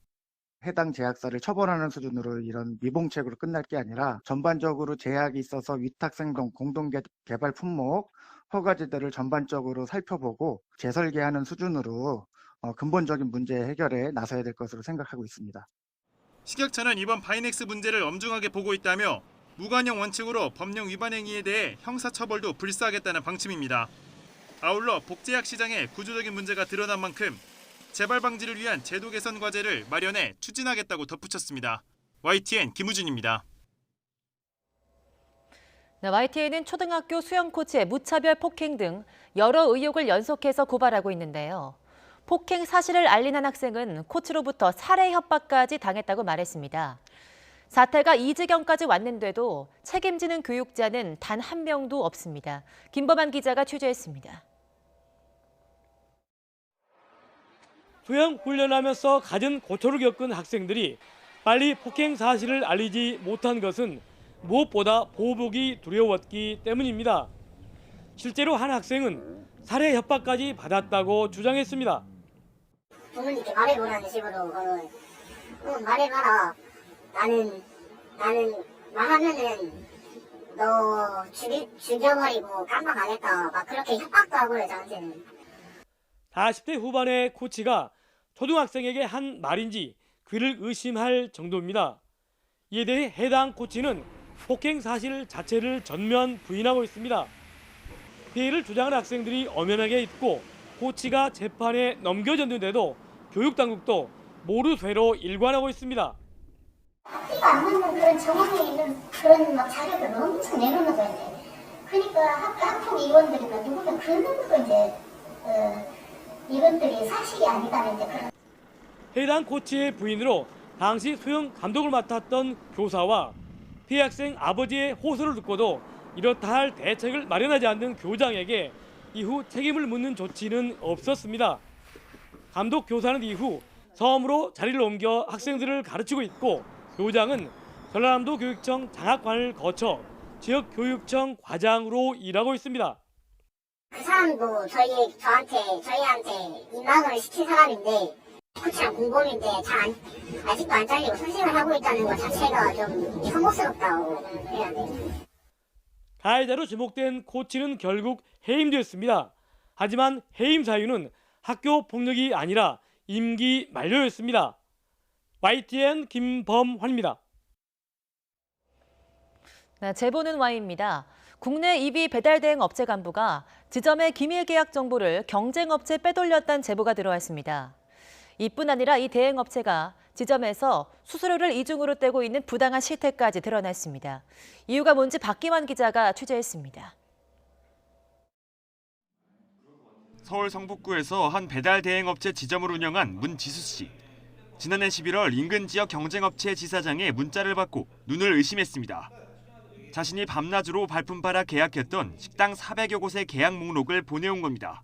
해당 제약사를 처벌하는 수준으로 이런 미봉책으로 끝날 게 아니라 전반적으로 제약이 있어서 위탁생동, 공동개발 품목, 허가지들을 전반적으로 살펴보고 재설계하는 수준으로 근본적인 문제 해결에 나서야 될 것으로 생각하고 있습니다. 식약처는 이번 바이넥스 문제를 엄중하게 보고 있다며 무관용 원칙으로 법령 위반 행위에 대해 형사처벌도 불사하겠다는 방침입니다. 아울러 복제약 시장에 구조적인 문제가 드러난 만큼 재발 방지를 위한 제도 개선 과제를 마련해 추진하겠다고 덧붙였습니다. YTN 김우준입니다. YTN은 초등학교 수영 코치의 무차별 폭행 등 여러 의혹을 연속해서 고발하고 있는데요. 폭행 사실을 알린 한 학생은 코치로부터 살해 협박까지 당했다고 말했습니다. 사태가 이 지경까지 왔는데도 책임지는 교육자는 단 한 명도 없습니다. 김범한 기자가 취재했습니다. 수영 훈련하면서 갖은 고초를 겪은 학생들이 빨리 폭행 사실을 알리지 못한 것은 무엇보다 보복이 두려웠기 때문입니다. 실제로 한 학생은 살해 협박까지 받았다고 주장했습니다. 부모님께 말해보라는 식으로 말해봐라. 나는 말하면은 너 죽여버리고 깜빡하겠다. 막 그렇게 협박도 하고요, 저한테는. 40대 후반의 코치가 초등학생에게 한 말인지 그를 의심할 정도입니다. 이에 대해 해당 코치는 폭행 사실 자체를 전면 부인하고 있습니다. 피해를 주장하는 학생들이 엄연하게 있고 코치가 재판에 넘겨졌는데도 교육당국도 모르쇠로 일관하고 있습니다. 학교가 안 맞는 그런 정황에 있는 그런 막 자료를 엄청 내놓는 거예요. 그러니까 학폭 위원들이나 누구든 그 누구도 이제 이것들이 사실이 아니다는 이제 그런. 해당 코치의 부인으로 당시 수영 감독을 맡았던 교사와 피해 학생 아버지의 호소를 듣고도 이렇다 할 대책을 마련하지 않는 교장에게 이후 책임을 묻는 조치는 없었습니다. 감독 교사는 이후 섬으로 자리를 옮겨 학생들을 가르치고 있고 교장은 전라남도 교육청 장학관을 거쳐 지역교육청 과장으로 일하고 있습니다. 그 사람도 저희한테 입막을 시킨 사람인데 코치랑 공범인데 아직도 안 잘리고 선생을 하고 있다는 것 자체가 좀 혐오스럽다고 해야 돼요. 가해자로 지목된 코치는 결국 해임되었습니다. 하지만 해임 사유는 학교 폭력이 아니라 임기 만료였습니다. YTN 김범환입니다. 제보는 Y입니다. 국내 EV 배달 대행 업체 간부가 지점의 기밀 계약 정보를 경쟁업체에 빼돌렸다는 제보가 들어왔습니다. 이뿐 아니라 이 대행업체가 지점에서 수수료를 이중으로 떼고 있는 부당한 실태까지 드러났습니다. 이유가 뭔지 박기환 기자가 취재했습니다. 서울 성북구에서 한 배달 대행업체 지점을 운영한 문지수 씨. 지난해 11월 인근 지역 경쟁업체 지사장의 문자를 받고 눈을 의심했습니다. 자신이 밤낮으로 발품 팔아 계약했던 식당 400여 곳의 계약 목록을 보내온 겁니다.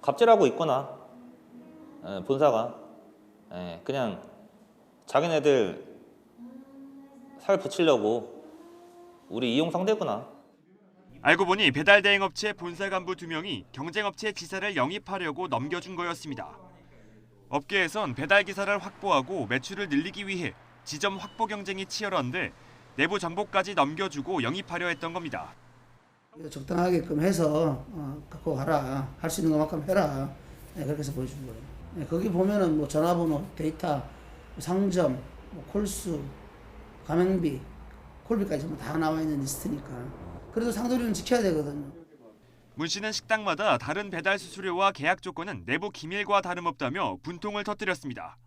갑질하고 있거나 본사가 그냥 자기네들 살 붙이려고 우리 이용 상대구나. 알고 보니 배달 대행업체 본사 간부 2명이 경쟁업체 지사를 영입하려고 넘겨준 거였습니다. 업계에선 배달 기사를 확보하고 매출을 늘리기 위해 지점 확보 경쟁이 치열한데 내부 정보까지 넘겨주고 영입하려 했던 겁니다. 적당하게끔 해서 갖고 가라. 할 수 있는 것만큼 해라. 그렇게 해서 보여준 거예요. 거기 보면은 뭐 전화번호, 데이터, 상점, 콜수, 가맹비, 콜비까지 전부 다 나와 있는 리스트니까. 그래도 상도료는 지켜야 되거든요. 문 씨는 식당마다 다른 배달 수수료와 계약 조건은 내부 기밀과 다름없다며 분통을 터뜨렸습니다.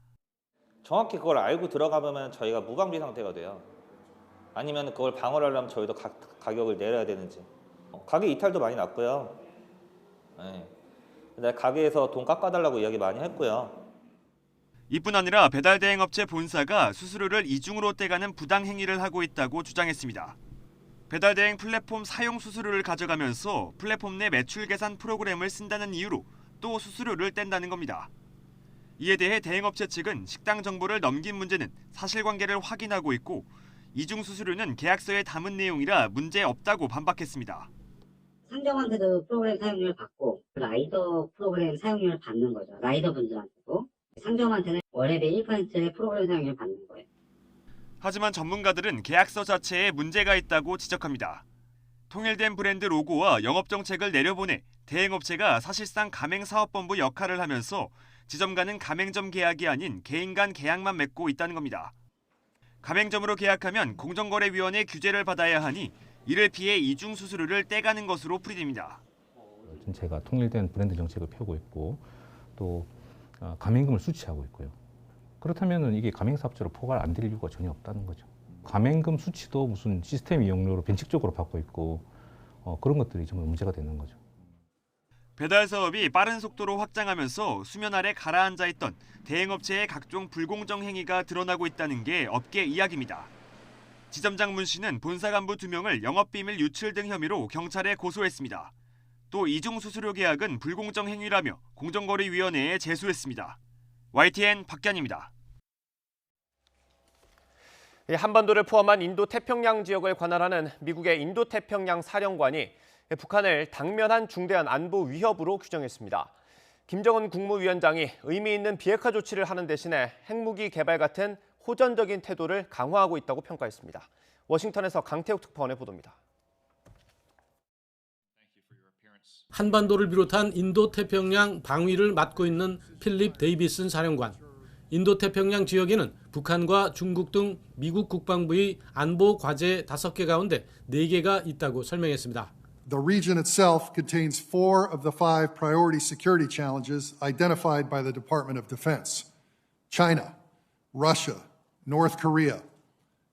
정확히 그걸 알고 들어가면 저희가 무방비 상태가 돼요. 아니면 그걸 방어를 하려면 저희도 가격을 내려야 되는지. 가게 이탈도 많이 났고요. 근데 가게에서 돈 깎아달라고 이야기 많이 했고요. 이뿐 아니라 배달 대행업체 본사가 수수료를 이중으로 떼가는 부당 행위를 하고 있다고 주장했습니다. 배달 대행 플랫폼 사용 수수료를 가져가면서 플랫폼 내 매출 계산 프로그램을 쓴다는 이유로 또 수수료를 뗀다는 겁니다. 이에 대해 대행업체 측은 식당 정보를 넘긴 문제는 사실관계를 확인하고 있고 이중 수수료는 계약서에 담은 내용이라 문제 없다고 반박했습니다. 상점한테도 프로그램 사용료를 받고 라이더 프로그램 사용료를 받는 거죠. 라이더 분들한테도. 상점한테는 월회비 1%의 프로그램 사용료를 받는 거예요. 하지만 전문가들은 계약서 자체에 문제가 있다고 지적합니다. 통일된 브랜드 로고와 영업정책을 내려보내 대행업체가 사실상 가맹사업본부 역할을 하면서 지점과는 가맹점 계약이 아닌 개인 간 계약만 맺고 있다는 겁니다. 가맹점으로 계약하면 공정거래위원회 규제를 받아야 하니 이를 피해 이중 수수료를 떼가는 것으로 풀이됩니다. 전체가 통일된 브랜드 정책을 펴고 있고 또 가맹금을 수취하고 있고요. 그렇다면 이게 가맹사업자로 포괄 안 될 이유가 전혀 없다는 거죠. 가맹금 수치도 무슨 시스템 이용료로 변칙적으로 받고 있고 그런 것들이 정말 문제가 되는 거죠. 배달 사업이 빠른 속도로 확장하면서 수면 아래 가라앉아 있던 대행업체의 각종 불공정 행위가 드러나고 있다는 게 업계 이야기입니다. 지점장 문 씨는 본사 간부 2명을 영업비밀 유출 등 혐의로 경찰에 고소했습니다. 또 이중 수수료 계약은 불공정 행위라며 공정거래위원회에 제소했습니다. YTN 박견입니다. 한반도를 포함한 인도태평양 지역을 관할하는 미국의 인도태평양 사령관이 북한을 당면한 중대한 안보 위협으로 규정했습니다. 김정은 국무위원장이 의미 있는 비핵화 조치를 하는 대신에 핵무기 개발 같은 호전적인 태도를 강화하고 있다고 평가했습니다. 워싱턴에서 강태욱 특파원의 보도입니다. 한반도를 비롯한 인도태평양 방위를 맡고 있는 필립 데이비슨 사령관. 인도태평양 지역에는 북한과 중국 등 미국 국방부의 안보 과제 5개 가운데 4개가 있다고 설명했습니다. The region itself contains 4 of the 5 priority security challenges identified by the Department of Defense: China, Russia, North Korea,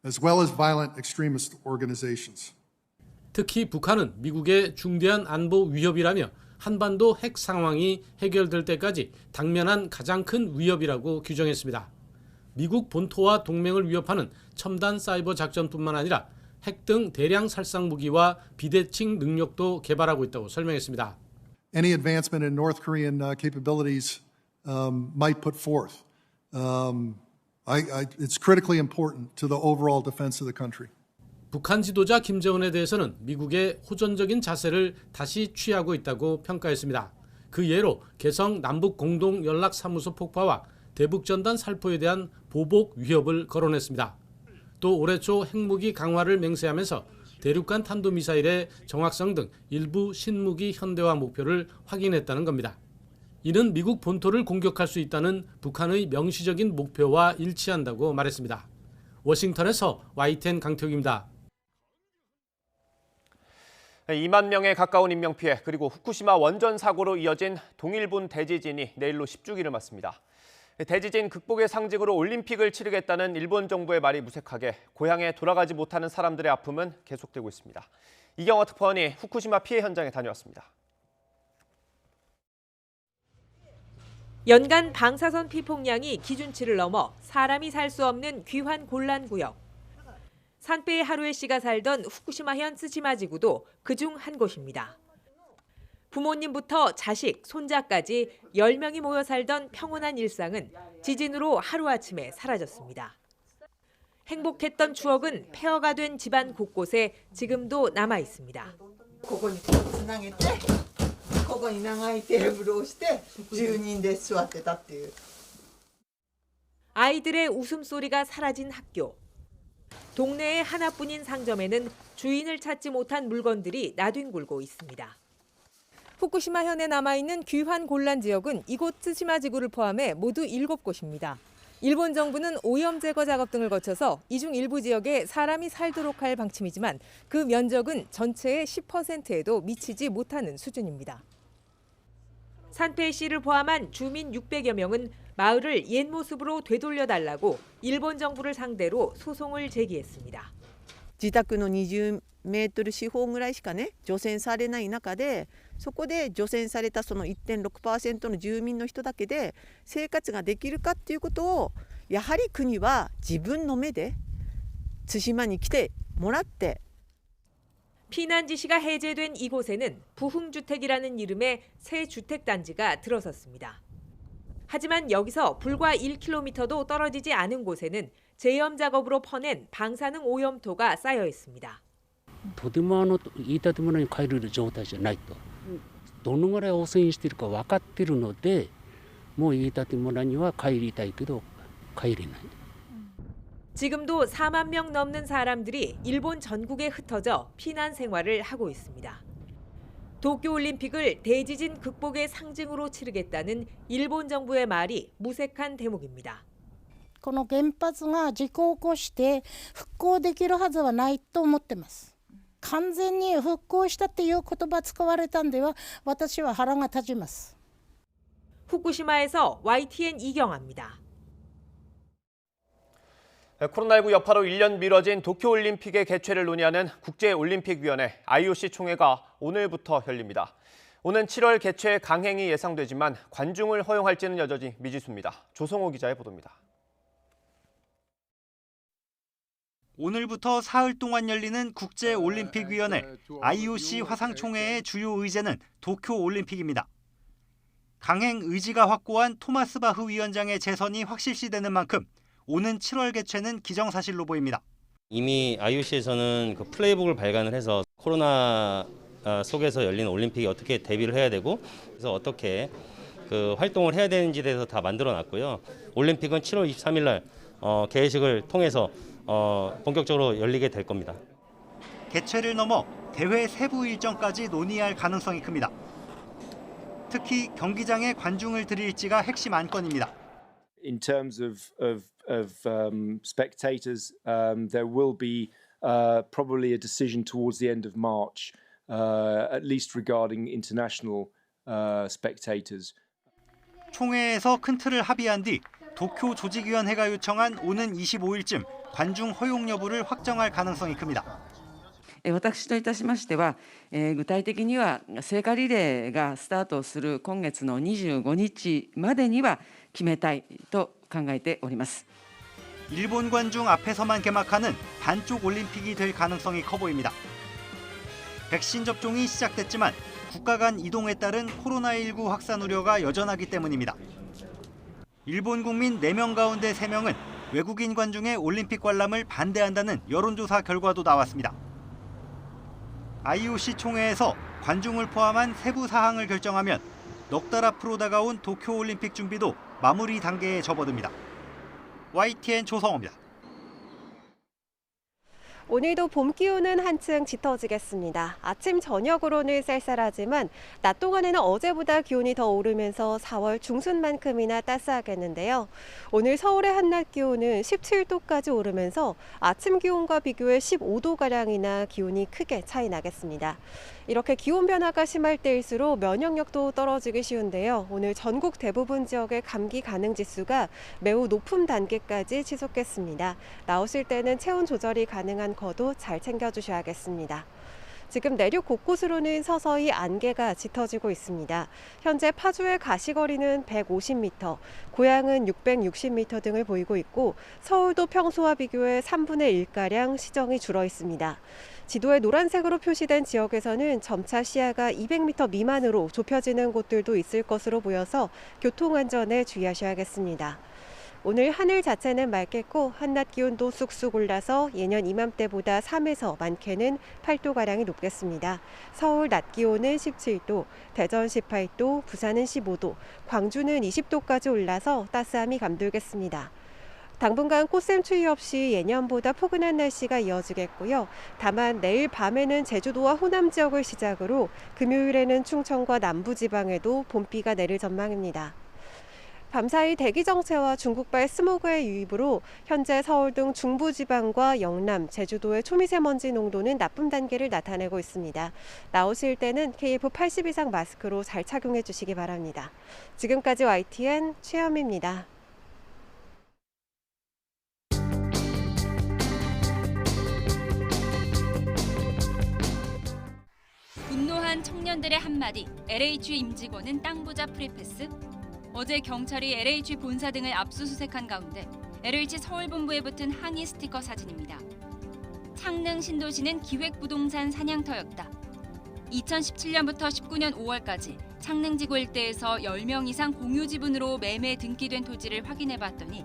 as well as violent extremist organizations. 특히 북한은 미국의 중대한 안보 위협이라며 한반도 핵 상황이 해결될 때까지 당면한 가장 큰 위협이라고 규정했습니다. 미국 본토와 동맹을 위협하는 첨단 사이버 작전뿐만 아니라 핵 등 대량 살상 무기와 비대칭 능력도 개발하고 있다고 설명했습니다. Any advancement in North Korean capabilities might put forth. It's critically important to the overall defense of the country. 북한 지도자 김정은에 대해서는 미국의 호전적인 자세를 다시 취하고 있다고 평가했습니다. 그 예로 개성 남북 공동 연락사무소 폭파와 대북전단 살포에 대한 보복 위협을 거론했습니다. 또 올해 초 핵무기 강화를 맹세하면서 대륙간 탄도미사일의 정확성 등 일부 신무기 현대화 목표를 확인했다는 겁니다. 이는 미국 본토를 공격할 수 있다는 북한의 명시적인 목표와 일치한다고 말했습니다. 워싱턴에서 YTN 강태욱입니다. 2만 명에 가까운 인명피해 그리고 후쿠시마 원전 사고로 이어진 동일본 대지진이 내일로 10주기를 맞습니다. 대지진 극복의 상징으로 올림픽을 치르겠다는 일본 정부의 말이 무색하게 고향에 돌아가지 못하는 사람들의 아픔은 계속되고 있습니다. 이경화 특파원이 후쿠시마 피해 현장에 다녀왔습니다. 연간 방사선 피폭량이 기준치를 넘어 사람이 살 수 없는 귀환 곤란 구역. 산베이 하루에 씨가 살던 후쿠시마현 쓰시마지구도 그중 한 곳입니다. 부모님부터 자식, 손자까지 10명이 모여 살던 평온한 일상은 지진으로 하루아침에 사라졌습니다. 행복했던 추억은 폐허가 된 집안 곳곳에 지금도 남아 있습니다. ここにつなげてここに長いテーブルをして10人で座ってたっていう。 아이들의 웃음소리가 사라진 학교. 동네의 하나뿐인 상점에는 주인을 찾지 못한 물건들이 나뒹굴고 있습니다. 후쿠시마현에 남아있는 귀환 곤란 지역은 이곳 쓰시마지구를 포함해 모두 7곳입니다. 일본 정부는 오염 제거 작업 등을 거쳐서 이 중 일부 지역에 사람이 살도록 할 방침이지만 그 면적은 전체의 10%에도 미치지 못하는 수준입니다. 산페이시를 포함한 주민 600여 명은 마을을 옛 모습으로 되돌려달라고 일본 정부를 상대로 소송을 제기했습니다. 自宅の20メートル四方ぐらいしかね除染されない中でそこで除染されたその 1.6% の住民の人だけで生活ができるかっていうことをやはり国は自分の目で対馬に来てもらって 피난 지시가 해제된 이곳에는 부흥주택이라는 이름의 새 주택단지가 들어섰습니다. 하지만 여기서 불과 1km도 떨어지지 않은 곳에는 재염 작업으로 퍼낸 방사능 오염토가 쌓여 있습니다. とてもいい建物に帰れる状態じゃないと。どのぐらい汚染しているか分かっているので、もういい建物には帰りたいけど帰れない。 지금도 4만 명 넘는 사람들이 일본 전국에 흩어져 피난 생활을 하고 있습니다. 도쿄올림픽을 대지진 극복의 상징으로 치르겠다는 일본 정부의 말이 무색한 대목입니다. この原発が事故を起こして復興できるはずはないと思ってます。完全に復興したっていう言葉使われたんでは私は腹が立ちます。 후쿠시마에서 YTN 이경아입니다. 코로나19 여파로 1년 미뤄진 도쿄올림픽의 개최를 논의하는 국제올림픽위원회 IOC 총회가 오늘부터 열립니다. 오는 7월 개최 강행이 예상되지만 관중을 허용할지는 여전히 미지수입니다. 조성호 기자의 보도입니다. 오늘부터 사흘 동안 열리는 국제올림픽위원회 IOC 화상총회의 주요 의제는 도쿄올림픽입니다. 강행 의지가 확고한 토마스 바흐 위원장의 재선이 확실시되는 만큼 오는 7월 개최는 기정사실로 보입니다. 이미 IOC에서는 그 플레이북을 발간을 해서 코로나 속에서 열리는 올림픽이 어떻게 대비를 해야 되고 그래서 어떻게 그 활동을 해야 되는지에 대해서 다 만들어놨고요. 올림픽은 7월 23일 날 개회식을 통해서 본격적으로 열리게 될 겁니다. 개최를 넘어 대회 세부 일정까지 논의할 가능성이 큽니다. 특히 경기장에 관중을 들일지가 핵심 안건입니다. In terms of spectators, there will be probably a decision towards the end of March, at least regarding international spectators. 총회에서 큰 틀을 합의한 뒤 도쿄 조직위원회가 요청한 오는 25일쯤 관중 허용 여부를 확정할 가능성이 큽니다. 私といたしましては、具体的には聖火リレーがスタートする今月の25日までには決めたいと考えております。 일본 관중 앞에서만 개막하는 반쪽 올림픽이 될 가능성이 커 보입니다. 백신 접종이 시작됐지만 국가 간 이동에 따른 코로나19 확산 우려가 여전하기 때문입니다. 일본 국민 4명 가운데 3명은 외국인 관중의 올림픽 관람을 반대한다는 여론조사 결과도 나왔습니다. IOC 총회에서 관중을 포함한 세부 사항을 결정하면 넉 달 앞으로 다가온 도쿄올림픽 준비도 마무리 단계에 접어듭니다. YTN 조성호입니다. 오늘도 봄 기온은 한층 짙어지겠습니다. 아침 저녁으로는 쌀쌀하지만 낮 동안에는 어제보다 기온이 더 오르면서 4월 중순만큼이나 따스하겠는데요. 오늘 서울의 한낮 기온은 17도까지 오르면서 아침 기온과 비교해 15도가량이나 기온이 크게 차이 나겠습니다. 이렇게 기온 변화가 심할 때일수록 면역력도 떨어지기 쉬운데요. 오늘 전국 대부분 지역의 감기 가능 지수가 매우 높은 단계까지 치솟겠습니다. 나오실 때는 체온 조절이 가능한 거도 잘 챙겨주셔야겠습니다. 지금 내륙 곳곳으로는 서서히 안개가 짙어지고 있습니다. 현재 파주의 가시거리는 150m, 고양은 660m 등을 보이고 있고 서울도 평소와 비교해 3분의 1가량 시정이 줄어 있습니다. 지도에 노란색으로 표시된 지역에서는 점차 시야가 200m 미만으로 좁혀지는 곳들도 있을 것으로 보여서 교통안전에 주의하셔야겠습니다. 오늘 하늘 자체는 맑겠고 한낮 기온도 쑥쑥 올라서 예년 이맘때보다 3에서 많게는 8도가량이 높겠습니다. 서울 낮 기온은 17도, 대전 18도, 부산은 15도, 광주는 20도까지 올라서 따스함이 감돌겠습니다. 당분간 꽃샘추위 없이 예년보다 포근한 날씨가 이어지겠고요. 다만 내일 밤에는 제주도와 호남 지역을 시작으로 금요일에는 충청과 남부지방에도 봄비가 내릴 전망입니다. 밤사이 대기 정체와 중국발 스모그의 유입으로 현재 서울 등 중부지방과 영남, 제주도의 초미세먼지 농도는 나쁨 단계를 나타내고 있습니다. 나오실 때는 KF80 이상 마스크로 잘 착용해 주시기 바랍니다. 지금까지 YTN 최현미입니다. 분노한 청년들의 한마디, LH 임직원은 땅 부자 프리패스? 어제 경찰이 LH 본사 등을 압수수색한 가운데 LH 서울본부에 붙은 항의 스티커 사진입니다. 창릉 신도시는 기획부동산 사냥터였다. 2017년부터 19년 5월까지 창릉지구 일대에서 10명 이상 공유지분으로 매매 등기된 토지를 확인해봤더니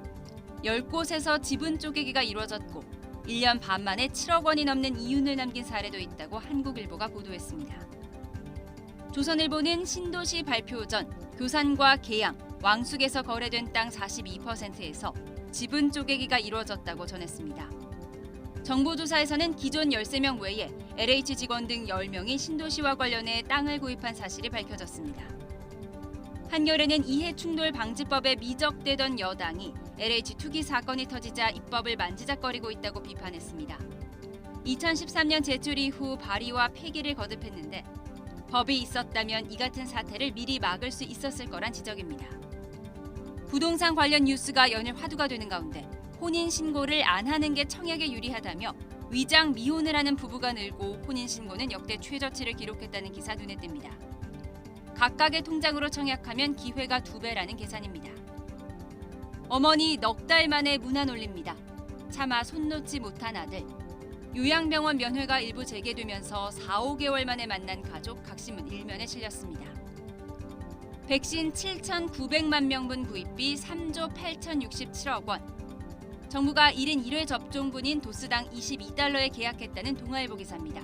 10곳에서 지분 쪼개기가 이루어졌고 1년 반 만에 7억 원이 넘는 이윤을 남긴 사례도 있다고 한국일보가 보도했습니다. 조선일보는 신도시 발표 전 교산과 계양, 왕숙에서 거래된 땅 42%에서 지분 쪼개기가 이루어졌다고 전했습니다. 정부 조사에서는 기존 13명 외에 LH 직원 등 10명이 신도시와 관련해 땅을 구입한 사실이 밝혀졌습니다. 한겨레는 이해충돌 방지법에 미적대던 여당이 LH 투기 사건이 터지자 입법을 만지작거리고 있다고 비판했습니다. 2013년 제출 이후 발의와 폐기를 거듭했는데 법이 있었다면 이 같은 사태를 미리 막을 수 있었을 거란 지적입니다. 부동산 관련 뉴스가 연일 화두가 되는 가운데 혼인 신고를 안 하는 게 청약에 유리하다며 위장 미혼을 하는 부부가 늘고 혼인 신고는 역대 최저치를 기록했다는 기사 눈에 띕니다. 각각의 통장으로 청약하면 기회가 2배라는 계산입니다. 어머니 넉 달 만에 문안 올립니다. 차마 손 놓지 못한 아들. 요양병원 면회가 일부 재개되면서 4-5개월 만에 만난 가족 각신문 1면에 실렸습니다. 백신 7,900만 명분 구입비 3조 8,067억 원. 정부가 71회 접종분인 도스당 22달러에 계약했다는 동아일보 기사입니다.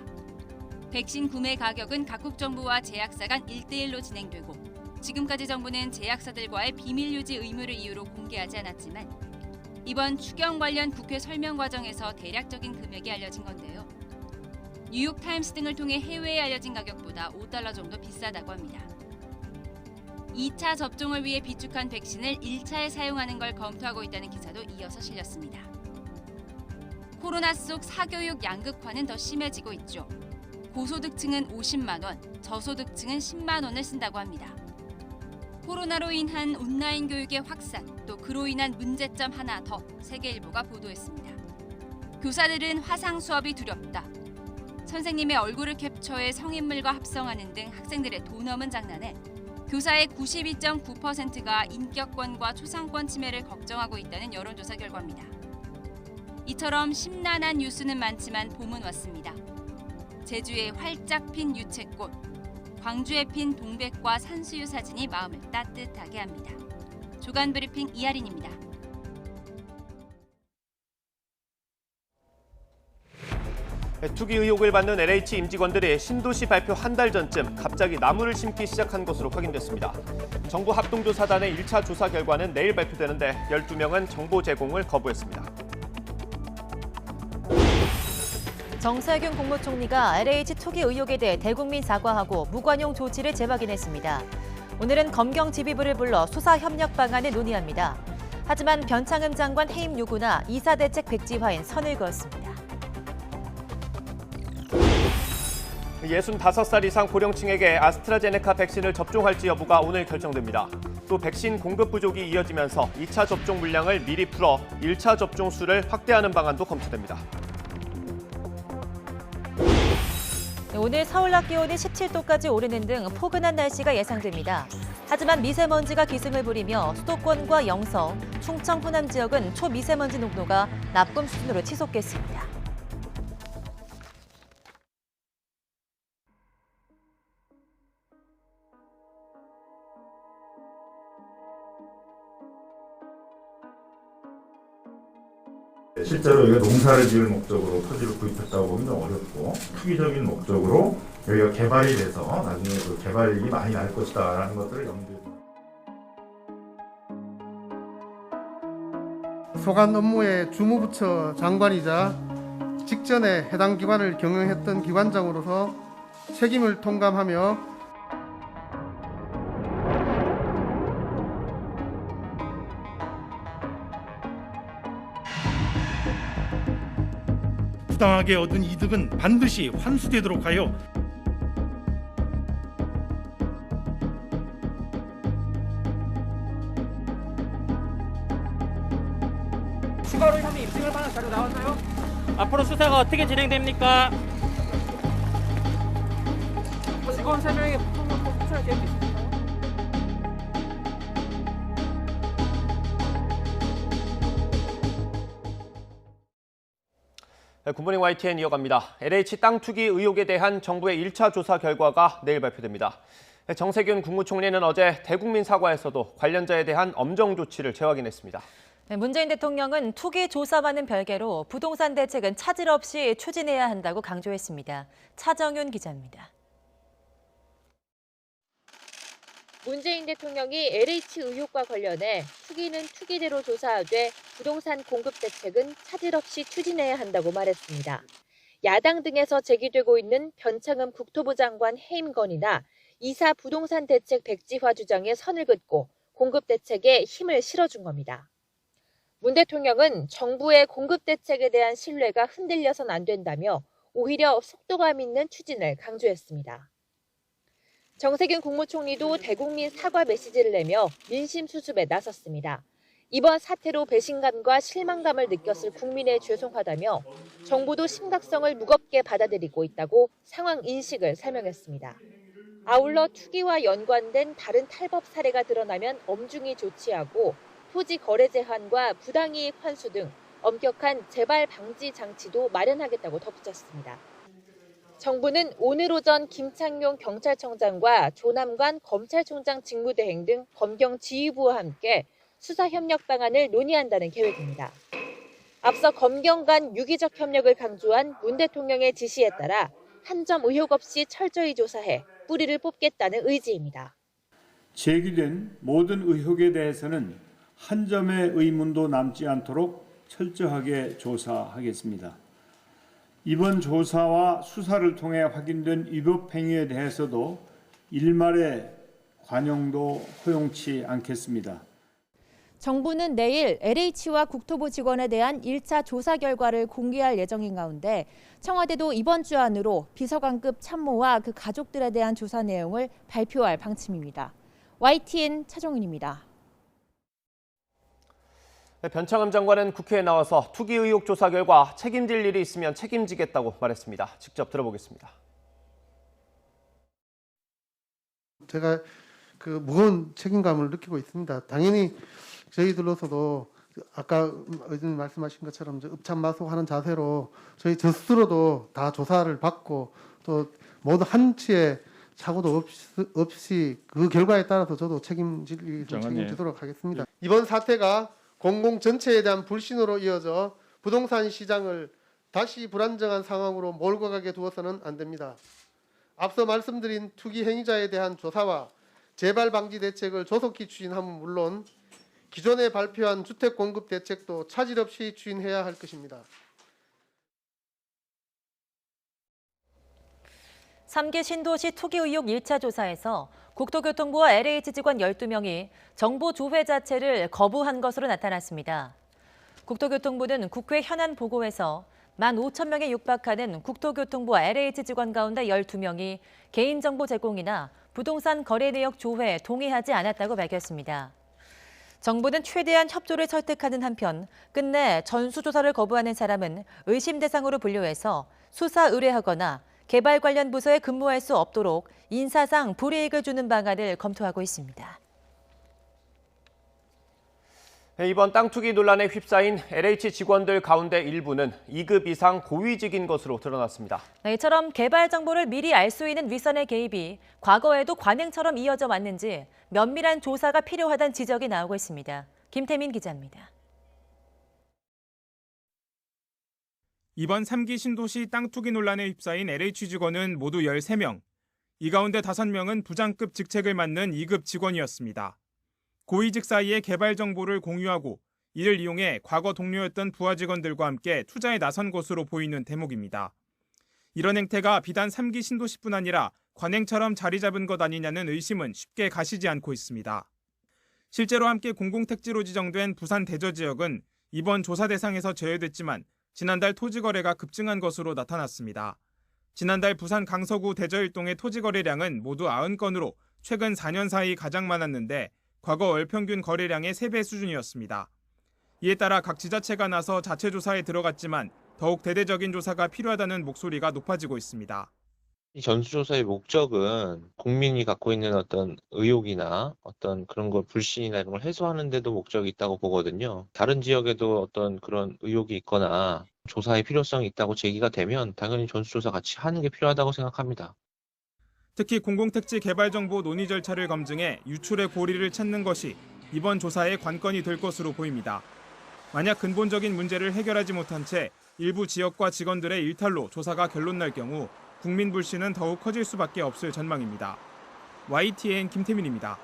백신 구매 가격은 각국 정부와 제약사 간 1대1로 진행되고 지금까지 정부는 제약사들과의 비밀 유지 의무를 이유로 공개하지 않았지만 이번 추경 관련 국회 설명 과정에서 대략적인 금액이 알려진 건데요. 뉴욕타임스 등을 통해 해외에 알려진 가격보다 5달러 정도 비싸다고 합니다. 2차 접종을 위해 비축한 백신을 1차에 사용하는 걸 검토하고 있다는 기사도 이어서 실렸습니다. 코로나 속 사교육 양극화는 더 심해지고 있죠. 고소득층은 50만 원, 저소득층은 10만 원을 쓴다고 합니다. 코로나로 인한 온라인 교육의 확산, 또 그로 인한 문제점 하나 더 세계일보가 보도했습니다. 교사들은 화상 수업이 두렵다. 선생님의 얼굴을 캡처해 성인물과 합성하는 등 학생들의 도 넘은 장난에 교사의 92.9%가 인격권과 초상권 침해를 걱정하고 있다는 여론조사 결과입니다. 이처럼 심란한 뉴스는 많지만 봄은 왔습니다. 제주에 활짝 핀 유채꽃, 광주에 핀 동백과 산수유 사진이 마음을 따뜻하게 합니다. 조간 브리핑 이하린입니다. 투기 의혹을 받는 LH 임직원들이 신도시 발표 한 달 전쯤 갑자기 나무를 심기 시작한 것으로 확인됐습니다. 정부 합동조사단의 1차 조사 결과는 내일 발표되는데 12명은 정보 제공을 거부했습니다. 정세균 국무총리가 LH 투기 의혹에 대해 대국민 사과하고 무관용 조치를 재확인했습니다. 오늘은 검경 지휘부를 불러 수사 협력 방안을 논의합니다. 하지만 변창흠 장관 해임 요구나 이사 대책 백지화엔 선을 그었습니다. 65살 이상 고령층에게 아스트라제네카 백신을 접종할지 여부가 오늘 결정됩니다. 또 백신 공급 부족이 이어지면서 2차 접종 물량을 미리 풀어 1차 접종 수를 확대하는 방안도 검토됩니다. 오늘 서울 낮 기온이 17도까지 오르는 등 포근한 날씨가 예상됩니다. 하지만 미세먼지가 기승을 부리며 수도권과 영서, 충청, 호남 지역은 초미세먼지 농도가 나쁨 수준으로 치솟겠습니다. 실제로 여기가 농사를 지을 목적으로 토지를 구입했다고 보면 좀 어렵고 투기적인 목적으로 여기가 개발이 돼서 나중에 그 개발이익이 많이 날 것이다라는 것들을 염두에 소관 업무의 주무부처 장관이자 직전에 해당 기관을 경영했던 기관장으로서 책임을 통감하며 부당하게 얻은 이득은 반드시 환수되도록 하여 추가로 혐의 입증을 받은 자료 나왔나요? 앞으로 수사가 어떻게 진행됩니까? 직원 3명의 폭력법 수사 계획이 있습니다. 굿모닝 YTN 이어갑니다. LH 땅 투기 의혹에 대한 정부의 1차 조사 결과가 내일 발표됩니다. 정세균 국무총리는 어제 대국민 사과에서도 관련자에 대한 엄정 조치를 재확인했습니다. 문재인 대통령은 투기 조사와는 별개로 부동산 대책은 차질 없이 추진해야 한다고 강조했습니다. 차정윤 기자입니다. 문재인 대통령이 LH 의혹과 관련해 투기는 투기대로 조사하되 부동산 공급 대책은 차질 없이 추진해야 한다고 말했습니다. 야당 등에서 제기되고 있는 변창흠 국토부 장관 해임 건의나 이사 부동산 대책 백지화 주장에 선을 긋고 공급 대책에 힘을 실어준 겁니다. 문 대통령은 정부의 공급 대책에 대한 신뢰가 흔들려선 안 된다며 오히려 속도감 있는 추진을 강조했습니다. 정세균 국무총리도 대국민 사과 메시지를 내며 민심 수습에 나섰습니다. 이번 사태로 배신감과 실망감을 느꼈을 국민에 죄송하다며 정부도 심각성을 무겁게 받아들이고 있다고 상황 인식을 설명했습니다. 아울러 투기와 연관된 다른 탈법 사례가 드러나면 엄중히 조치하고 토지 거래 제한과 부당이익 환수 등 엄격한 재발 방지 장치도 마련하겠다고 덧붙였습니다. 정부는 오늘 오전 김창룡 경찰청장과 조남관 검찰총장 직무대행 등 검경 지휘부와 함께 수사 협력 방안을 논의한다는 계획입니다. 앞서 검경 간 유기적 협력을 강조한 문 대통령의 지시에 따라 한 점 의혹 없이 철저히 조사해 뿌리를 뽑겠다는 의지입니다. 제기된 모든 의혹에 대해서는 한 점의 의문도 남지 않도록 철저하게 조사하겠습니다. 이번 조사와 수사를 통해 확인된 위법 행위에 대해서도 일말의 관용도 허용치 않겠습니다. 정부는 내일 LH와 국토부 직원에 대한 1차 조사 결과를 공개할 예정인 가운데 청와대도 이번 주 안으로 비서관급 참모와 그 가족들에 대한 조사 내용을 발표할 방침입니다. YTN 차종윤입니다. 변창흠 장관은 국회에 나와서 투기 의혹 조사 결과 책임질 일이 있으면 책임지겠다고 말했습니다. 직접 들어보겠습니다. 제가 그 무거운 책임감을 느끼고 있습니다. 당연히 저희들로서도 아까 의원님 말씀하신 것처럼 읍참마속하는 자세로 저희 스스로도 다 조사를 받고 또 모두 한치의 사고도 없이 그 결과에 따라서 저도 책임지도록 하겠습니다. 이번 사태가 공공 전체에 대한 불신으로 이어져 부동산 시장을 다시 불안정한 상황으로 몰고 가게 두어서는 안 됩니다. 앞서 말씀드린 투기 행위자에 대한 조사와 재발 방지 대책을 조속히 추진하면 물론 기존에 발표한 주택 공급 대책도 차질 없이 추진해야 할 것입니다. 3기 신도시 투기 의혹 1차 조사에서 국토교통부와 LH 직원 12명이 정보 조회 자체를 거부한 것으로 나타났습니다. 국토교통부는 국회 현안 보고에서 15,000명에 육박하는 국토교통부와 LH 직원 가운데 12명이 개인정보 제공이나 부동산 거래 내역 조회에 동의하지 않았다고 밝혔습니다. 정부는 최대한 협조를 설득하는 한편 끝내 전수조사를 거부하는 사람은 의심 대상으로 분류해서 수사 의뢰하거나 개발 관련 부서에 근무할 수 없도록 인사상 불이익을 주는 방안을 검토하고 있습니다. 이번 땅 투기 논란에 휩싸인 LH 직원들 가운데 일부는 2급 이상 고위직인 것으로 드러났습니다. 이처럼 개발 정보를 미리 알 수 있는 윗선의 개입이 과거에도 관행처럼 이어져 왔는지 면밀한 조사가 필요하다는 지적이 나오고 있습니다. 김태민 기자입니다. 이번 3기 신도시 땅 투기 논란에 휩싸인 LH 직원은 모두 13명. 이 가운데 5명은 부장급 직책을 맡는 2급 직원이었습니다. 고위직 사이에 개발 정보를 공유하고 이를 이용해 과거 동료였던 부하 직원들과 함께 투자에 나선 것으로 보이는 대목입니다. 이런 행태가 비단 3기 신도시뿐 아니라 관행처럼 자리 잡은 것 아니냐는 의심은 쉽게 가시지 않고 있습니다. 실제로 함께 공공택지로 지정된 부산 대저 지역은 이번 조사 대상에서 제외됐지만 지난달 토지 거래가 급증한 것으로 나타났습니다. 지난달 부산 강서구 대저 일동의 토지 거래량은 모두 90건으로 최근 4년 사이 가장 많았는데 과거 월평균 거래량의 3배 수준이었습니다. 이에 따라 각 지자체가 나서 자체 조사에 들어갔지만 더욱 대대적인 조사가 필요하다는 목소리가 높아지고 있습니다. 이 전수조사의 목적은 국민이 갖고 있는 어떤 의혹이나 어떤 그런 걸 불신이나 이런 걸 해소하는 데도 목적이 있다고 보거든요. 다른 지역에도 어떤 그런 의혹이 있거나 조사의 필요성이 있다고 제기가 되면 당연히 전수조사 같이 하는 게 필요하다고 생각합니다. 특히 공공택지 개발 정보 논의 절차를 검증해 유출의 고리를 찾는 것이 이번 조사의 관건이 될 것으로 보입니다. 만약 근본적인 문제를 해결하지 못한 채 일부 지역과 직원들의 일탈로 조사가 결론날 경우 국민 불신은 더욱 커질 수밖에 없을 전망입니다. YTN 김태민입니다.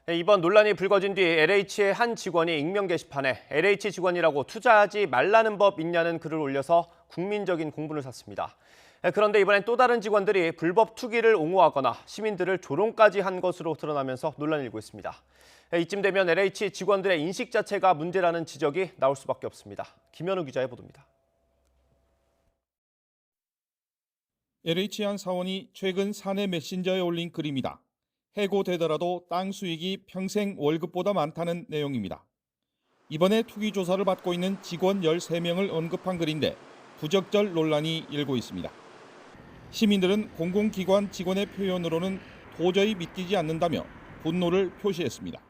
이번 논란이 불거진 뒤 LH의 한 직원이 익명 게시판에 LH 직원이라고 투자하지 말라는 법 있냐는 글을 올려서 국민적인 공분을 샀습니다. 그런데 이번엔 또 다른 직원들이 불법 투기를 옹호하거나 시민들을 조롱까지 한 것으로 드러나면서 논란이 일고 있습니다. 이쯤 되면 LH 직원들의 인식 자체가 문제라는 지적이 나올 수밖에 없습니다. 김현우 기자의 보도입니다. LH 한 사원이 최근 사내 메신저에 올린 글입니다. 해고되더라도 땅 수익이 평생 월급보다 많다는 내용입니다. 이번에 투기 조사를 받고 있는 직원 13명을 언급한 글인데 부적절 논란이 일고 있습니다. 시민들은 공공기관 직원의 표현으로는 도저히 믿기지 않는다며 분노를 표시했습니다.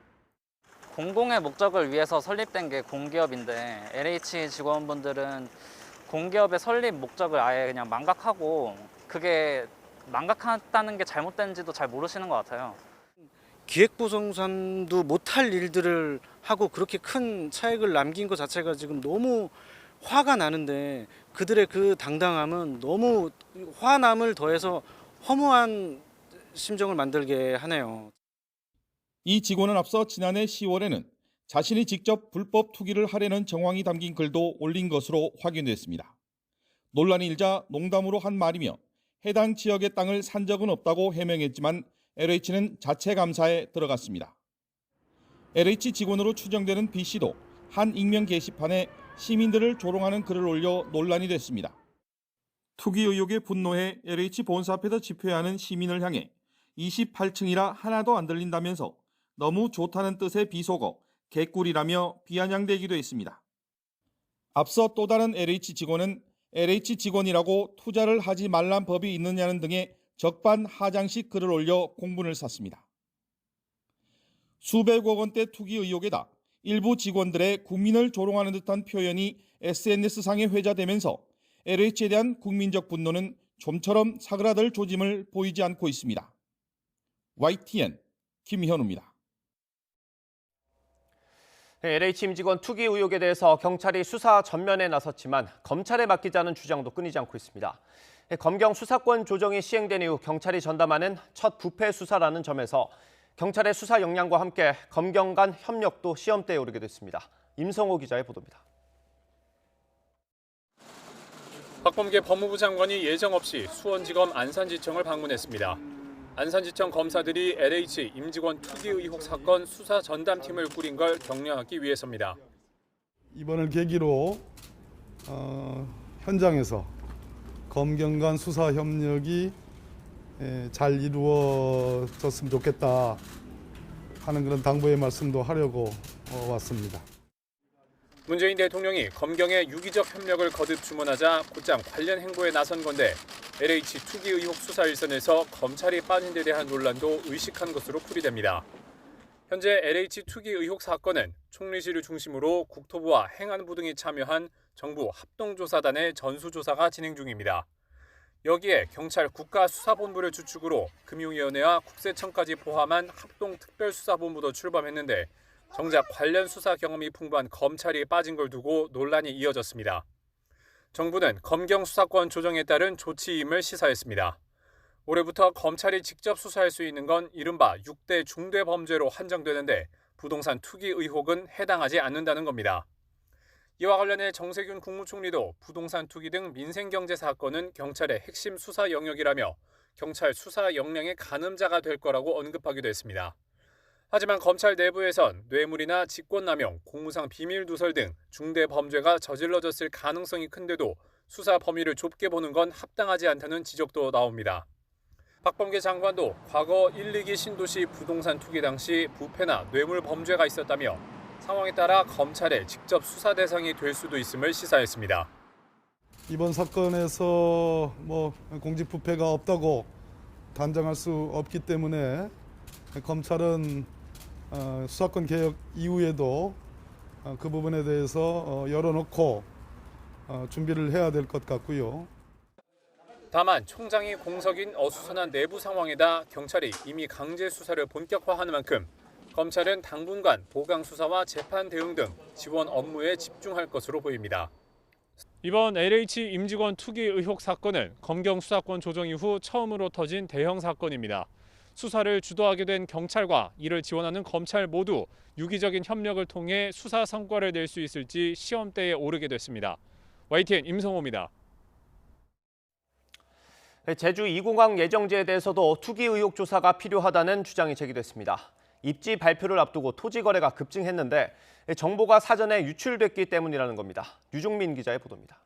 공공의 목적을 위해서 설립된 게 공기업인데 LH 직원분들은 공기업의 설립 목적을 아예 그냥 망각하고 그게 망각했다는 게 잘못된지도 잘 모르시는 것 같아요. 기획부동산도 못할 일들을 하고 그렇게 큰 차익을 남긴 것 자체가 지금 너무 화가 나는데 그들의 그 당당함은 너무 화남을 더해서 허무한 심정을 만들게 하네요. 이 직원은 앞서 지난해 10월에는 자신이 직접 불법 투기를 하려는 정황이 담긴 글도 올린 것으로 확인됐습니다. 논란이 일자 농담으로 한 말이며 해당 지역의 땅을 산 적은 없다고 해명했지만 LH는 자체 감사에 들어갔습니다. LH 직원으로 추정되는 B씨도 한 익명 게시판에 시민들을 조롱하는 글을 올려 논란이 됐습니다. 투기 의혹에 분노해 LH 본사 앞에서 집회하는 시민을 향해 28층이라 하나도 안 들린다면서 너무 좋다는 뜻의 비속어, 개꿀이라며 비아냥대기도 했습니다. 앞서 또 다른 LH 직원은 LH 직원이라고 투자를 하지 말란 법이 있느냐는 등의 적반하장식 글을 올려 공분을 샀습니다. 수백억 원대 투기 의혹에다 일부 직원들의 국민을 조롱하는 듯한 표현이 SNS상에 회자되면서 LH에 대한 국민적 분노는 좀처럼 사그라들 조짐을 보이지 않고 있습니다. YTN 김현우입니다. LH 임직원 투기 의혹에 대해서 경찰이 수사 전면에 나섰지만 검찰에 맡기자는 주장도 끊이지 않고 있습니다. 검경 수사권 조정이 시행된 이후 경찰이 전담하는 첫 부패 수사라는 점에서 경찰의 수사 역량과 함께 검경 간 협력도 시험대에 오르게 됐습니다. 임성호 기자의 보도입니다. 박범계 법무부 장관이 예정 없이 수원지검 안산지청을 방문했습니다. 안산지청 검사들이 LH 임직원 투기 의혹 사건 수사 전담팀을 꾸린 걸 격려하기 위해서입니다. 이번을 계기로 현장에서 검경 간 수사 협력이 잘 이루어졌으면 좋겠다 하는 그런 당부의 말씀도 하려고 왔습니다. 문재인 대통령이 검경의 유기적 협력을 거듭 주문하자 곧장 관련 행보에 나선 건데 LH 투기 의혹 수사 일선에서 검찰이 빠진 데 대한 논란도 의식한 것으로 풀이됩니다. 현재 LH 투기 의혹 사건은 총리실을 중심으로 국토부와 행안부 등이 참여한 정부 합동조사단의 전수조사가 진행 중입니다. 여기에 경찰 국가수사본부를 주축으로 금융위원회와 국세청까지 포함한 합동특별수사본부도 출범했는데 정작 관련 수사 경험이 풍부한 검찰이 빠진 걸 두고 논란이 이어졌습니다. 정부는 검경 수사권 조정에 따른 조치임을 시사했습니다. 올해부터 검찰이 직접 수사할 수 있는 건 이른바 6대 중대범죄로 한정되는데 부동산 투기 의혹은 해당하지 않는다는 겁니다. 이와 관련해 정세균 국무총리도 부동산 투기 등 민생경제 사건은 경찰의 핵심 수사 영역이라며 경찰 수사 역량의 가늠자가 될 거라고 언급하기도 했습니다. 하지만 검찰 내부에선 뇌물이나 직권남용, 공무상 비밀 누설 등 중대 범죄가 저질러졌을 가능성이 큰데도 수사 범위를 좁게 보는 건 합당하지 않다는 지적도 나옵니다. 박범계 장관도 과거 1, 2기 신도시 부동산 투기 당시 부패나 뇌물 범죄가 있었다며 상황에 따라 검찰의 직접 수사 대상이 될 수도 있음을 시사했습니다. 이번 사건에서 공직부패가 없다고 단정할 수 없기 때문에 검찰은 수사권 개혁 이후에도 그 부분에 대해서 열어놓고 준비를 해야 될 것 같고요. 다만 총장이 공석인 어수선한 내부 상황에다 경찰이 이미 강제 수사를 본격화하는 만큼 검찰은 당분간 보강 수사와 재판 대응 등 지원 업무에 집중할 것으로 보입니다. 이번 LH 임직원 투기 의혹 사건은 검경 수사권 조정 이후 처음으로 터진 대형 사건입니다. 수사를 주도하게 된 경찰과 이를 지원하는 검찰 모두 유기적인 협력을 통해 수사 성과를 낼 수 있을지 시험대에 오르게 됐습니다. YTN 임성호입니다. 제주 2공항 예정지에 대해서도 투기 의혹 조사가 필요하다는 주장이 제기됐습니다. 입지 발표를 앞두고 토지 거래가 급증했는데 정보가 사전에 유출됐기 때문이라는 겁니다. 유종민 기자의 보도입니다.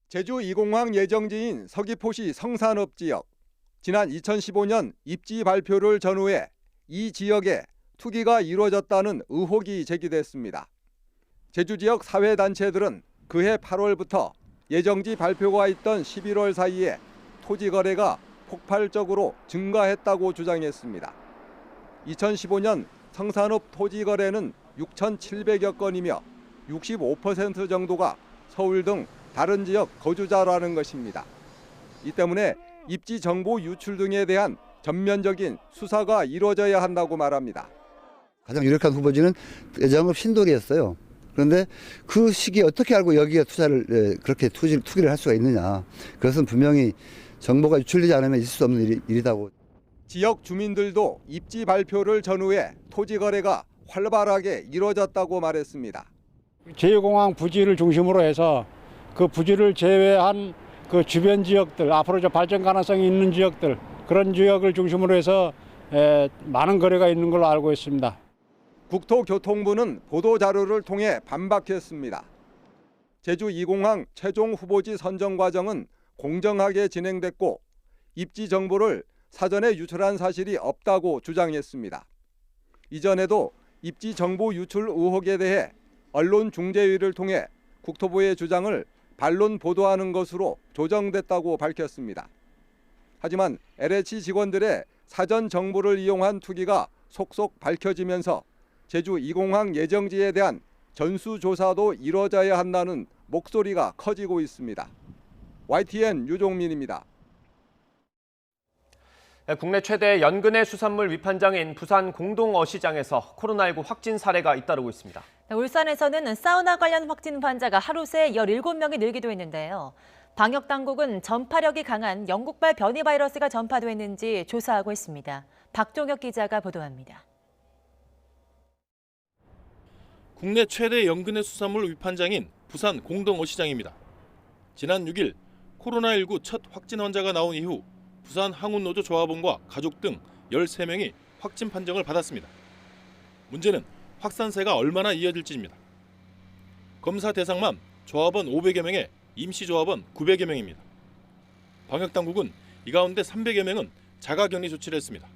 제주 2공항 예정지인 서귀포시 성산읍 지역. 지난 2015년 입지 발표를 전후해 이 지역에 투기가 이루어졌다는 의혹이 제기됐습니다. 제주 지역 사회단체들은 그해 8월부터 예정지 발표가 있던 11월 사이에 토지 거래가 폭발적으로 증가했다고 주장했습니다. 2015년 성산읍 토지 거래는 6,700여 건이며 65% 정도가 서울 등 다른 지역 거주자라는 것입니다. 이 때문에 입지 정보 유출 등에 대한 전면적인 수사가 이루어져야 한다고 말합니다. 가장 유력한 후보지는 애정읍 신도리였어요. 그런데 그 시기에 어떻게 알고 여기에 투자를 그렇게 투기를 할 수가 있느냐. 그것은 분명히 정보가 유출되지 않으면 있을 수 없는 일이다고. 지역 주민들도 입지 발표를 전후해 토지 거래가 활발하게 이루어졌다고 말했습니다. 제2공항 부지를 중심으로 해서 그 부지를 제외한 그 주변 지역들, 앞으로 발전 가능성이 있는 지역들, 그런 지역을 중심으로 해서 많은 거래가 있는 걸로 알고 있습니다. 국토교통부는 보도자료를 통해 반박했습니다. 제주 2공항 최종 후보지 선정 과정은 공정하게 진행됐고 입지 정보를 사전에 유출한 사실이 없다고 주장했습니다. 이전에도 입지 정보 유출 의혹에 대해 언론중재위를 통해 국토부의 주장을 반론 보도하는 것으로 조정됐다고 밝혔습니다. 하지만 LH 직원들의 사전 정보를 이용한 투기가 속속 밝혀지면서 제주 2공항 예정지에 대한 전수조사도 이루어져야 한다는 목소리가 커지고 있습니다. YTN 유종민입니다. 국내 최대 연근해 수산물 위판장인 부산 공동어시장에서 코로나19 확진 사례가 잇따르고 있습니다. 울산에서는 사우나 관련 확진 환자가 하루 새 17명이 늘기도 했는데요. 방역당국은 전파력이 강한 영국발 변이 바이러스가 전파됐는지 조사하고 있습니다. 박종혁 기자가 보도합니다. 국내 최대 연근해 수산물 위판장인 부산 공동어시장입니다. 지난 6일 코로나19 첫 확진 환자가 나온 이후 부산 항운노조 조합원과 가족 등 13명이 확진 판정을 받았습니다. 문제는 확산세가 얼마나 이어질지입니다. 검사 대상만 조합원 500여 명에 임시조합원 900여 명입니다. 방역당국은 이 가운데 300여 명은 자가격리 조치를 했습니다.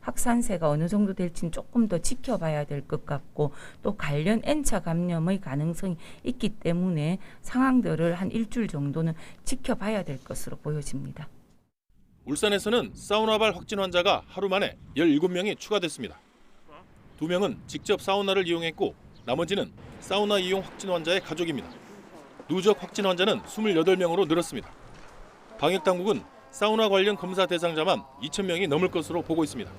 확산세가 어느 정도 될지는 조금 더 지켜봐야 될 것 같고 또 관련 N차 감염의 가능성이 있기 때문에 상황들을 한 일주일 정도는 지켜봐야 될 것으로 보여집니다. 울산에서는 사우나발 확진 환자가 하루 만에 17명이 추가됐습니다. 2명은 직접 사우나를 이용했고 나머지는 사우나 이용 확진 환자의 가족입니다. 누적 확진 환자는 28명으로 늘었습니다. 방역당국은 사우나 관련 검사 대상자만 2,000명이 넘을 것으로 보고 있습니다.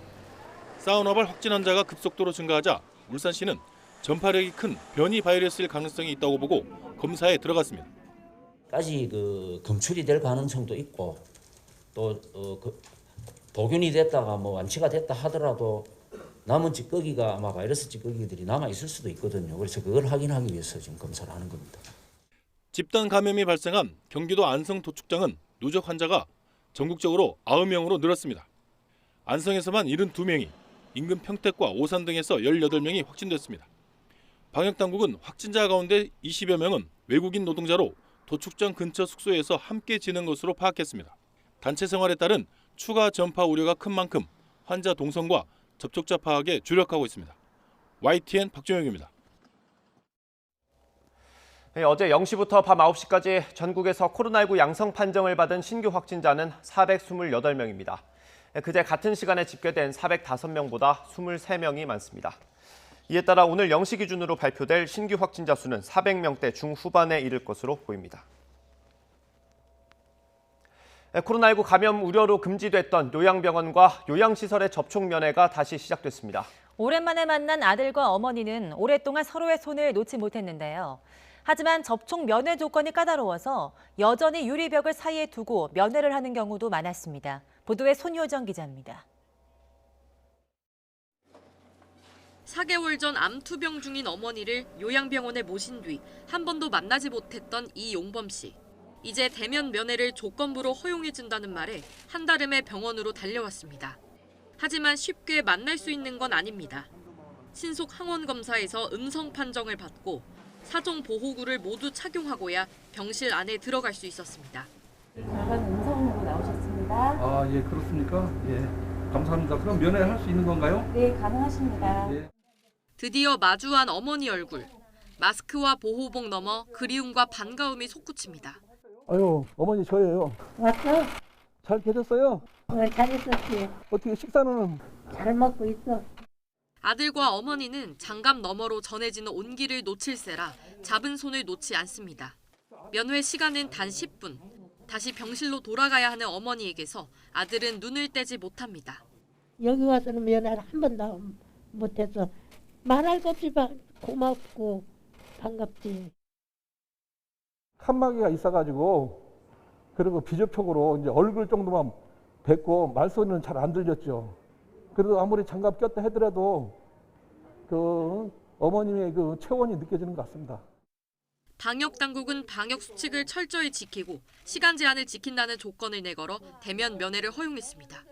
사우나발 확진 환자가 급속도로 증가하자 울산시는 전파력이 큰 변이 바이러스일 가능성이 있다고 보고 검사에 들어갔습니다. 까지 검출이 될 가능성도 있고 또 도균이 됐다가 완치가 됐다 하더라도 남은 찌꺼기가 아마 바이러스 찌꺼기들이 남아 있을 수도 있거든요. 그래서 그걸 확인하기 위해서 지금 검사를 하는 겁니다. 집단 감염이 발생한 경기도 안성 도축장은 누적 환자가 전국적으로 9명으로 늘었습니다. 안성에서만 72명이, 인근 평택과 오산 등에서 18명이 확진됐습니다. 방역당국은 확진자 가운데 20여 명은 외국인 노동자로 도축장 근처 숙소에서 함께 지낸 것으로 파악했습니다. 단체 생활에 따른 추가 전파 우려가 큰 만큼 환자 동선과 접촉자 파악에 주력하고 있습니다. YTN 박종혁입니다. 네, 어제 0시부터 밤 9시까지 전국에서 코로나19 양성 판정을 받은 신규 확진자는 428명입니다. 그제 같은 시간에 집계된 405명보다 23명이 많습니다. 이에 따라 오늘 0시 기준으로 발표될 신규 확진자 수는 400명대 중후반에 이를 것으로 보입니다. 코로나19 감염 우려로 금지됐던 요양병원과 요양시설의 접촉 면회가 다시 시작됐습니다. 오랜만에 만난 아들과 어머니는 오랫동안 서로의 손을 놓지 못했는데요. 하지만 접촉 면회 조건이 까다로워서 여전히 유리벽을 사이에 두고 면회를 하는 경우도 많았습니다. 보도에 손효정 기자입니다. 4개월 전 암투병 중인 어머니를 요양병원에 모신 뒤 한 번도 만나지 못했던 이용범 씨. 이제 대면 면회를 조건부로 허용해준다는 말에 한달음에 병원으로 달려왔습니다. 하지만 쉽게 만날 수 있는 건 아닙니다. 신속 항원 검사에서 음성 판정을 받고 사종 보호구를 모두 착용하고야 병실 안에 들어갈 수 있었습니다. 결과는 음성으로 나오셨습니다. 있습니다. 아, 예, 그렇습니까? 예, 감사합니다. 그럼 면회할 수 있는 건가요? 네, 가능하십니다. 예. 드디어 마주한 어머니 얼굴. 마스크와 보호복 넘어 그리움과 반가움이 솟구칩니다. 아유, 어머니 저예요. 왔어? 잘 계셨어요? 잘 있었지. 어떻게 식사는? 잘 먹고 있어. 아들과 어머니는 장갑 너머로 전해지는 온기를 놓칠세라 잡은 손을 놓지 않습니다. 면회 시간은 단 10분. 다시 병실로 돌아가야 하는 어머니에게서 아들은 눈을 떼지 못합니다. 여기 와서는 면회를 한 번도 못해서 말할 것 없이 고맙고 반갑지. 칸막이가 있어가지고 그리고 비접촉으로 이제 얼굴 정도만 뵙고 말소리는 잘 안 들렸죠. 그래도 아무리 장갑 꼈다 하더라도 그 어머님의 그 체온이 느껴지는 것 같습니다. 방역 당국은 방역 수칙을 철저히 지키고 시간 제한을 지킨다는 조건을 내걸어 대면 면회를 허용했습니다.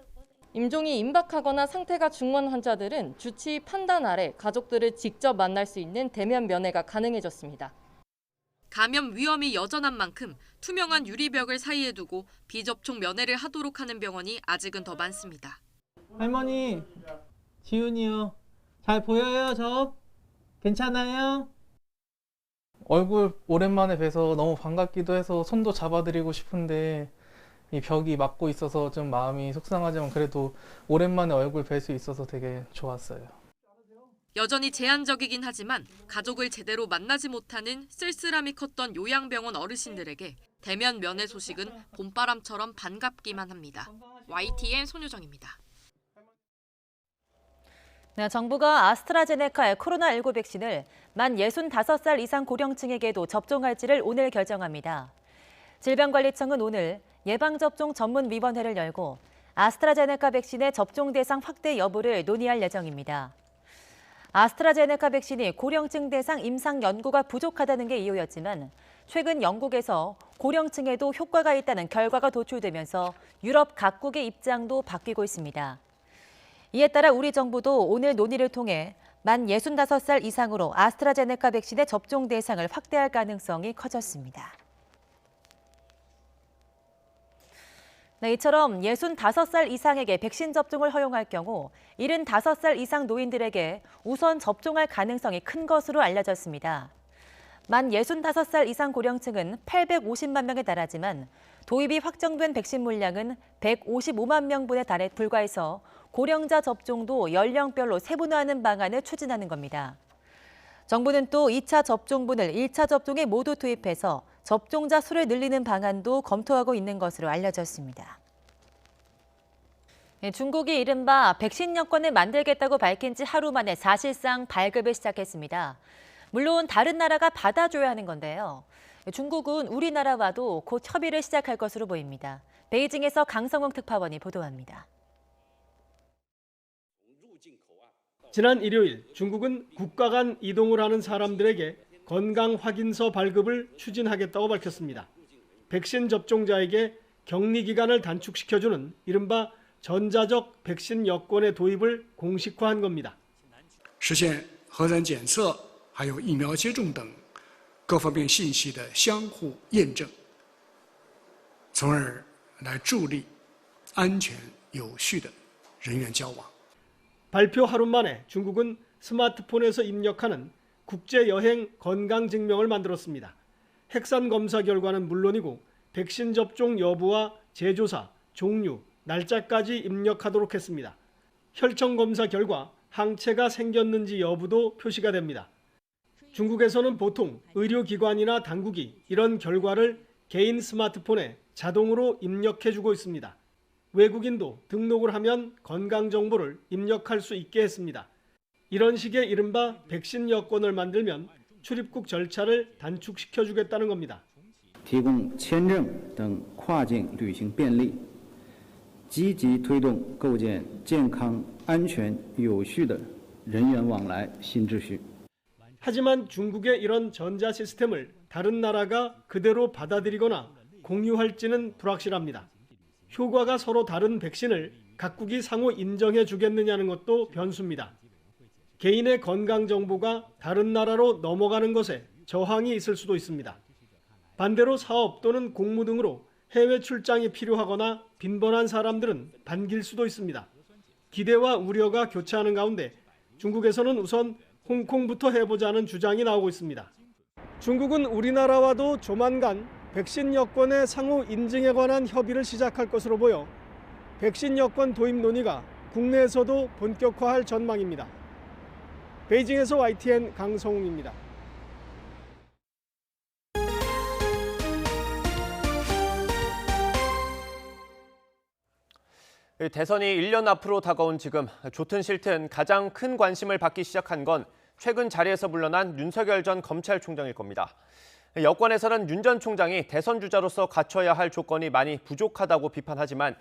임종이 임박하거나 상태가 중한 환자들은 주치의 판단 아래 가족들을 직접 만날 수 있는 대면 면회가 가능해졌습니다. 감염 위험이 여전한 만큼 투명한 유리벽을 사이에 두고 비접촉 면회를 하도록 하는 병원이 아직은 더 많습니다. 할머니, 지훈이요. 잘 보여요, 저? 괜찮아요? 얼굴 오랜만에 뵈서 너무 반갑기도 해서 손도 잡아드리고 싶은데 이 벽이 막고 있어서 좀 마음이 속상하지만 그래도 오랜만에 얼굴 뵐 수 있어서 되게 좋았어요. 여전히 제한적이긴 하지만 가족을 제대로 만나지 못하는 쓸쓸함이 컸던 요양병원 어르신들에게 대면 면회 소식은 봄바람처럼 반갑기만 합니다. YTN 손유정입니다. 네, 정부가 아스트라제네카의 코로나19 백신을 만 65살 이상 고령층에게도 접종할지를 오늘 결정합니다. 질병관리청은 오늘 예방접종 전문위원회를 열고 아스트라제네카 백신의 접종 대상 확대 여부를 논의할 예정입니다. 아스트라제네카 백신이 고령층 대상 임상 연구가 부족하다는 게 이유였지만 최근 영국에서 고령층에도 효과가 있다는 결과가 도출되면서 유럽 각국의 입장도 바뀌고 있습니다. 이에 따라 우리 정부도 오늘 논의를 통해 만 65살 이상으로 아스트라제네카 백신의 접종 대상을 확대할 가능성이 커졌습니다. 네, 이처럼 65살 이상에게 백신 접종을 허용할 경우 75살 이상 노인들에게 우선 접종할 가능성이 큰 것으로 알려졌습니다. 만 65살 이상 고령층은 850만 명에 달하지만 도입이 확정된 백신 물량은 155만 명분에 달해 불과해서 고령자 접종도 연령별로 세분화하는 방안을 추진하는 겁니다. 정부는 또 2차 접종분을 1차 접종에 모두 투입해서 접종자 수를 늘리는 방안도 검토하고 있는 것으로 알려졌습니다. 중국이 이른바 백신 여권을 만들겠다고 밝힌 지 하루 만에 사실상 발급을 시작했습니다. 물론 다른 나라가 받아줘야 하는 건데요. 중국은 우리나라와도 곧 협의를 시작할 것으로 보입니다. 베이징에서 강성웅 특파원이 보도합니다. 지난 일요일 중국은 국가 간 이동을 하는 사람들에게 건강 확인서 발급을 추진하겠다고 밝혔습니다. 백신 접종자에게 격리 기간을 단축시켜주는 이른바 전자적 백신 여권의 도입을 공식화한 겁니다. 实现核酸检测还有疫苗接种等各方面信息的相互验证，从而来助力安全有序的人员交往。 발표 하루 만에 중국은 스마트폰에서 입력하는 국제여행 건강증명을 만들었습니다. 핵산 검사 결과는 물론이고 백신 접종 여부와 제조사, 종류, 날짜까지 입력하도록 했습니다. 혈청 검사 결과 항체가 생겼는지 여부도 표시가 됩니다. 중국에서는 보통 의료기관이나 당국이 이런 결과를 개인 스마트폰에 자동으로 입력해주고 있습니다. 외국인도 등록을 하면 건강정보를 입력할 수 있게 했습니다. 이런 식의 이른바 백신 여권을 만들면 출입국 절차를 단축시켜주겠다는 겁니다. 提供签证等跨境旅行便利，积极推动构建健康、安全、有序的人员往来新秩序。 하지만 중국의 이런 전자 시스템을 다른 나라가 그대로 받아들이거나 공유할지는 불확실합니다. 효과가 서로 다른 백신을 각국이 상호 인정해 주겠느냐는 것도 변수입니다. 개인의 건강 정보가 다른 나라로 넘어가는 것에 저항이 있을 수도 있습니다. 반대로 사업 또는 공무 등으로 해외 출장이 필요하거나 빈번한 사람들은 반길 수도 있습니다. 기대와 우려가 교차하는 가운데 중국에서는 우선 홍콩부터 해보자는 주장이 나오고 있습니다. 중국은 우리나라와도 조만간 백신 여권의 상호 인증에 관한 협의를 시작할 것으로 보여 백신 여권 도입 논의가 국내에서도 본격화할 전망입니다. 베이징에서 YTN 강성웅입니다. 대선이 1년 앞으로 다가온 지금 좋든 싫든 가장 큰 관심을 받기 시작한 건 최근 자리에서 물러난 윤석열 전 검찰총장일 겁니다. 여권에서는 윤 전 총장이 대선 주자로서 갖춰야 할 조건이 많이 부족하다고 비판하지만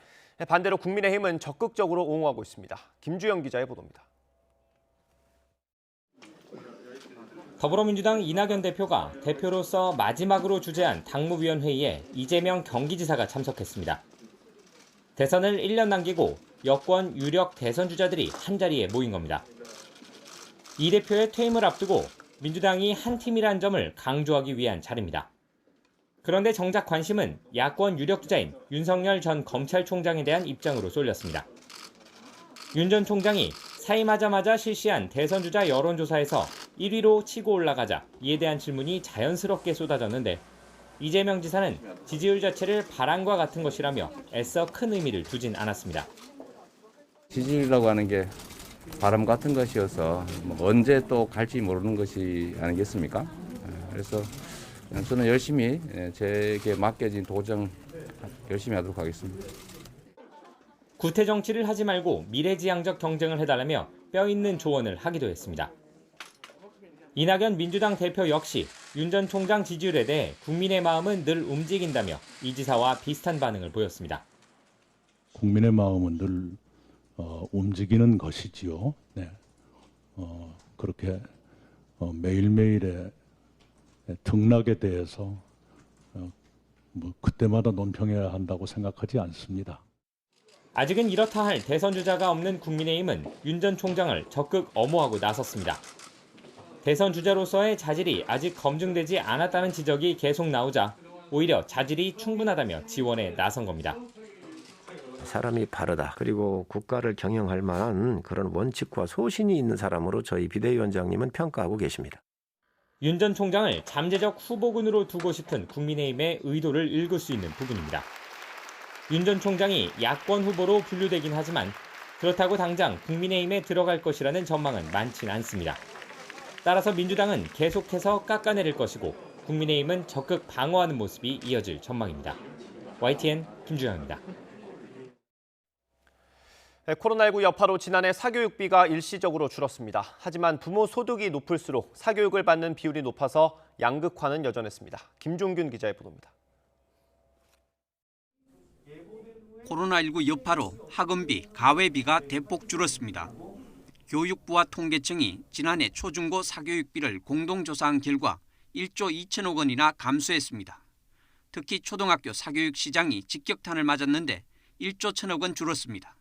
반대로 국민의힘은 적극적으로 옹호하고 있습니다. 김주영 기자의 보도입니다. 더불어민주당 이낙연 대표가 대표로서 마지막으로 주재한 당무위원회의에 이재명 경기지사가 참석했습니다. 대선을 1년 남기고 여권 유력 대선 주자들이 한자리에 모인 겁니다. 이 대표의 퇴임을 앞두고 민주당이 한 팀이란 점을 강조하기 위한 자리입니다. 그런데 정작 관심은 야권 유력 주자인 윤석열 전 검찰총장에 대한 입장으로 쏠렸습니다. 윤 전 총장이 사임하자마자 실시한 대선 주자 여론조사에서 1위로 치고 올라가자 이에 대한 질문이 자연스럽게 쏟아졌는데 이재명 지사는 지지율 자체를 바람과 같은 것이라며 애써 큰 의미를 두진 않았습니다. 지지율이라고 하는 게 바람 같은 것이어서 언제 또 갈지 모르는 것이 아니겠습니까? 그래서 저는 열심히 제게 맡겨진 도정 열심히 하도록 하겠습니다. 구태 정치를 하지 말고 미래지향적 경쟁을 해달라며 뼈있는 조언을 하기도 했습니다. 이낙연 민주당 대표 역시 윤 전 총장 지지율에 대해 국민의 마음은 늘 움직인다며 이 지사와 비슷한 반응을 보였습니다. 국민의 마음은 늘 움직이는 것이지요. 네. 그렇게 매일매일의 등락에 대해서 그때마다 논평해야 한다고 생각하지 않습니다. 아직은 이렇다 할 대선 주자가 없는 국민의힘은 윤 전 총장을 적극 엄호하고 나섰습니다. 대선 주자로서의 자질이 아직 검증되지 않았다는 지적이 계속 나오자 오히려 자질이 충분하다며 지원에 나선 겁니다. 사람이 바르다. 그리고 국가를 경영할 만한 그런 원칙과 소신이 있는 사람으로 저희 비대위원장님은 평가하고 계십니다. 윤 전 총장을 잠재적 후보군으로 두고 싶은 국민의힘의 의도를 읽을 수 있는 부분입니다. 윤 전 총장이 야권 후보로 분류되긴 하지만 그렇다고 당장 국민의힘에 들어갈 것이라는 전망은 많진 않습니다. 따라서 민주당은 계속해서 깎아내릴 것이고 국민의힘은 적극 방어하는 모습이 이어질 전망입니다. YTN 김주영입니다. 코로나19 여파로 지난해 사교육비가 일시적으로 줄었습니다. 하지만 부모 소득이 높을수록 사교육을 받는 비율이 높아서 양극화는 여전했습니다. 김종균 기자의 보도입니다. 코로나19 여파로 학원비, 가외비가 대폭 줄었습니다. 교육부와 통계청이 지난해 초중고 사교육비를 공동조사한 결과 1조 2천억 원이나 감소했습니다. 특히 초등학교 사교육 시장이 직격탄을 맞았는데 1조 1천억 원 줄었습니다.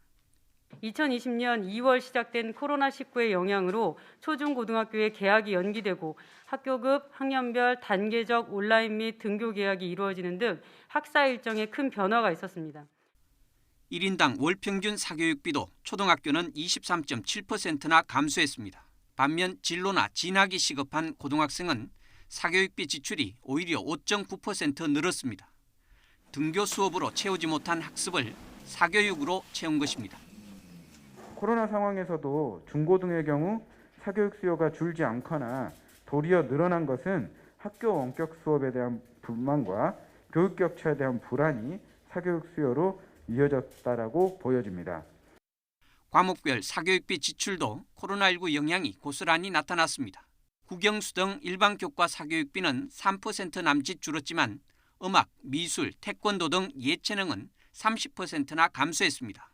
2020년 2월 시작된 코로나19의 영향으로 초중고등학교의 개학이 연기되고 학교급, 학년별 단계적 온라인 및 등교 개학이 이루어지는 등 학사 일정에 큰 변화가 있었습니다. 1인당 월 평균 사교육비도 초등학교는 23.7%나 감소했습니다. 반면 진로나 진학이 시급한 고등학생은 사교육비 지출이 오히려 5.9% 늘었습니다. 등교 수업으로 채우지 못한 학습을 사교육으로 채운 것입니다. 코로나 상황에서도 중고등의 경우 사교육 수요가 줄지 않거나 도리어 늘어난 것은 학교 원격 수업에 대한 불만과 교육 격차에 대한 불안이 사교육 수요로 이어졌다라고 보여집니다. 과목별 사교육비 지출도 코로나19 영향이 고스란히 나타났습니다. 국영수 등 일반 교과 사교육비는 3% 남짓 줄었지만 음악, 미술, 태권도 등 예체능은 30%나 감소했습니다.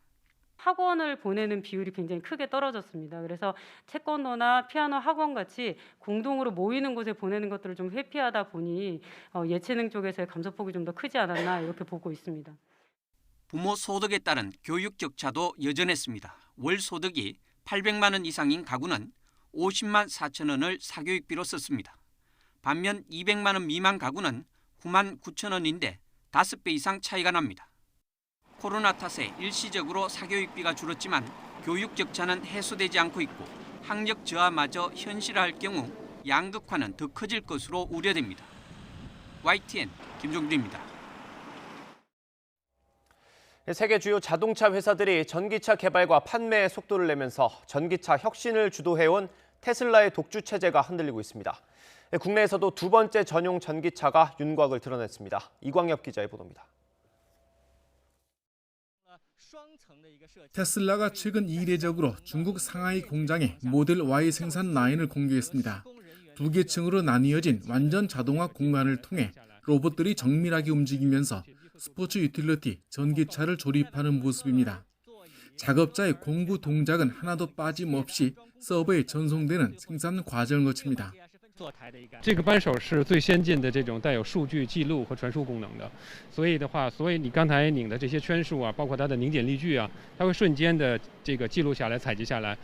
학원을 보내는 비율이 굉장히 크게 떨어졌습니다. 그래서 태권도나 피아노 학원 같이 공동으로 모이는 곳에 보내는 것들을 좀 회피하다 보니 예체능 쪽에서의 감소폭이 좀 더 크지 않았나 이렇게 보고 있습니다. 부모 소득에 따른 교육 격차도 여전했습니다. 월 소득이 800만 원 이상인 가구는 50만 4천 원을 사교육비로 썼습니다. 반면 200만 원 미만 가구는 9만 9천 원인데 5배 이상 차이가 납니다. 코로나 탓에 일시적으로 사교육비가 줄었지만 교육 격차는 해소되지 않고 있고 학력 저하마저 현실화할 경우 양극화는 더 커질 것으로 우려됩니다. YTN 김종준입니다. 세계 주요 자동차 회사들이 전기차 개발과 판매에 속도를 내면서 전기차 혁신을 주도해온 테슬라의 독주 체제가 흔들리고 있습니다. 국내에서도 두 번째 전용 전기차가 윤곽을 드러냈습니다. 이광엽 기자의 보도입니다. 테슬라가 최근 이례적으로 중국 상하이 공장에 모델 Y 생산 라인을 공개했습니다. 두 개 층으로 나뉘어진 완전 자동화 공간을 통해 로봇들이 정밀하게 움직이면서 스포츠 유틸리티 전기차를 조립하는 모습입니다. 작업자의 공구 동작은 하나도 빠짐없이 서버에 전송되는 생산 과정을 거칩니다. 这个扳手是最先进的这种带有数据记录和传输功能的，所以你刚才拧的这些圈数啊，包括它的拧减力矩啊，它会瞬间的这个记录下来、采集下来。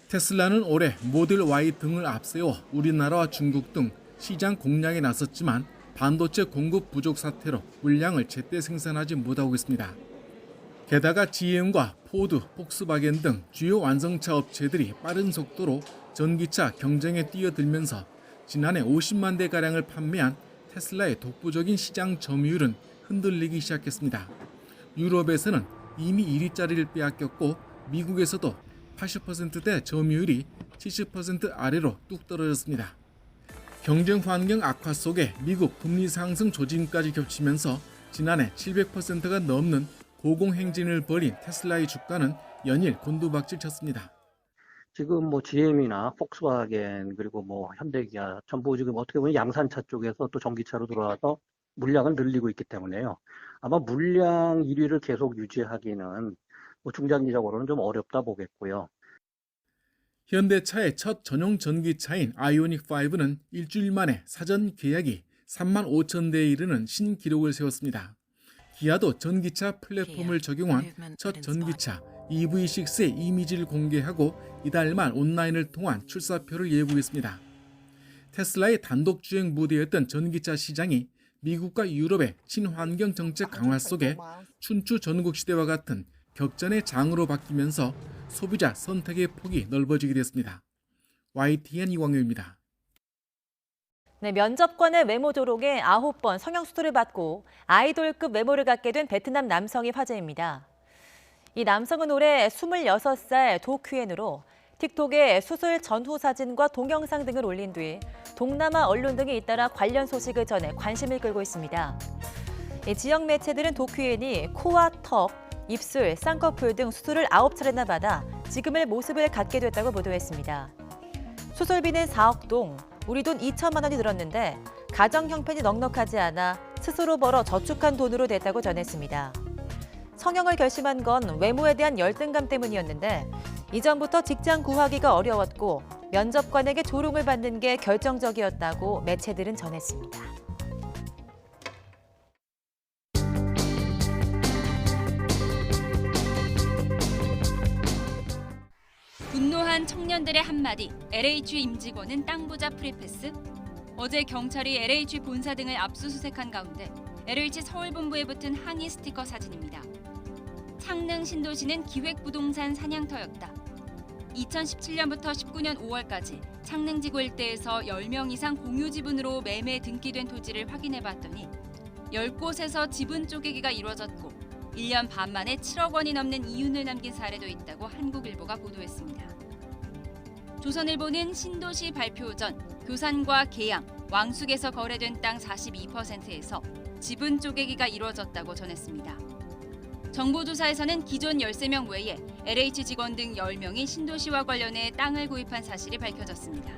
테슬라는 올해 모델 Y 등을 앞세워 우리나라와 중국 등 시장 공략에 나섰지만 반도체 공급 부족 사태로 물량을 제때 생산하지 못하고 있습니다. 게다가 GM과 포드, 폭스바겐 등 주요 완성차 업체들이 빠른 속도로 전기차 경쟁에 뛰어들면서 지난해 50만 대가량을 판매한 테슬라의 독보적인 시장 점유율은 흔들리기 시작했습니다. 유럽에서는 이미 1위 자리를 빼앗겼고 미국에서도 80%대 점유율이 70% 아래로 뚝 떨어졌습니다. 경쟁 환경 악화 속에 미국 금리 상승 조짐까지 겹치면서 지난해 700%가 넘는 고공행진을 벌인 테슬라의 주가는 연일 곤두박질 쳤습니다. 지금 뭐 GM이나 폭스바겐 그리고 뭐 현대기아 전부 지금 어떻게 보면 양산차 쪽에서 또 전기차로 들어와서 물량을 늘리고 있기 때문에요. 아마 물량 1위를 계속 유지하기는 뭐 중장기적으로는 좀 어렵다 보겠고요. 현대차의 첫 전용 전기차인 아이오닉5는 일주일 만에 사전 계약이 3만 5천 대에 이르는 신기록을 세웠습니다. 기아도 전기차 플랫폼을 적용한 첫 전기차 EV6의 이미지를 공개하고 이달 말 온라인을 통한 출사표를 예고했습니다. 테슬라의 단독 주행 무대였던 전기차 시장이 미국과 유럽의 친환경 정책 강화 속에 춘추 전국시대와 같은 격전의 장으로 바뀌면서 소비자 선택의 폭이 넓어지게 됐습니다. YTN 이광효입니다. 네, 면접관의 외모 조롱에 9번 성형수술을 받고 아이돌급 외모를 갖게 된 베트남 남성이 화제입니다. 이 남성은 올해 26살 도큐엔으로 틱톡에 수술 전후 사진과 동영상 등을 올린 뒤 동남아 언론 등이 잇따라 관련 소식을 전해 관심을 끌고 있습니다. 지역 매체들은 도큐엔이 코와 턱, 입술, 쌍꺼풀 등 수술을 9차례나 받아 지금의 모습을 갖게 됐다고 보도했습니다. 수술비는 4억 동, 우리 돈 2천만 원이 들었는데 가정 형편이 넉넉하지 않아 스스로 벌어 저축한 돈으로 됐다고 전했습니다. 성형을 결심한 건 외모에 대한 열등감 때문이었는데 이전부터 직장 구하기가 어려웠고 면접관에게 조롱을 받는 게 결정적이었다고 매체들은 전했습니다. 분노한 청년들의 한마디, LH 임직원은 땅 부자 프리패스? 어제 경찰이 LH 본사 등을 압수수색한 가운데 LH 서울본부에 붙은 항의 스티커 사진입니다. 창릉 신도시는 기획부동산 사냥터였다. 2017년부터 19년 5월까지 창릉지구 일대에서 10명 이상 공유지분으로 매매 등기된 토지를 확인해봤더니 10곳에서 지분 쪼개기가 이루어졌고 1년 반 만에 7억 원이 넘는 이윤을 남긴 사례도 있다고 한국일보가 보도했습니다. 조선일보는 신도시 발표 전 교산과 계양, 왕숙에서 거래된 땅 42%에서 지분 쪼개기가 이루어졌다고 전했습니다. 정보조사에서는 기존 13명 외에 LH 직원 등 10명이 신도시와 관련해 땅을 구입한 사실이 밝혀졌습니다.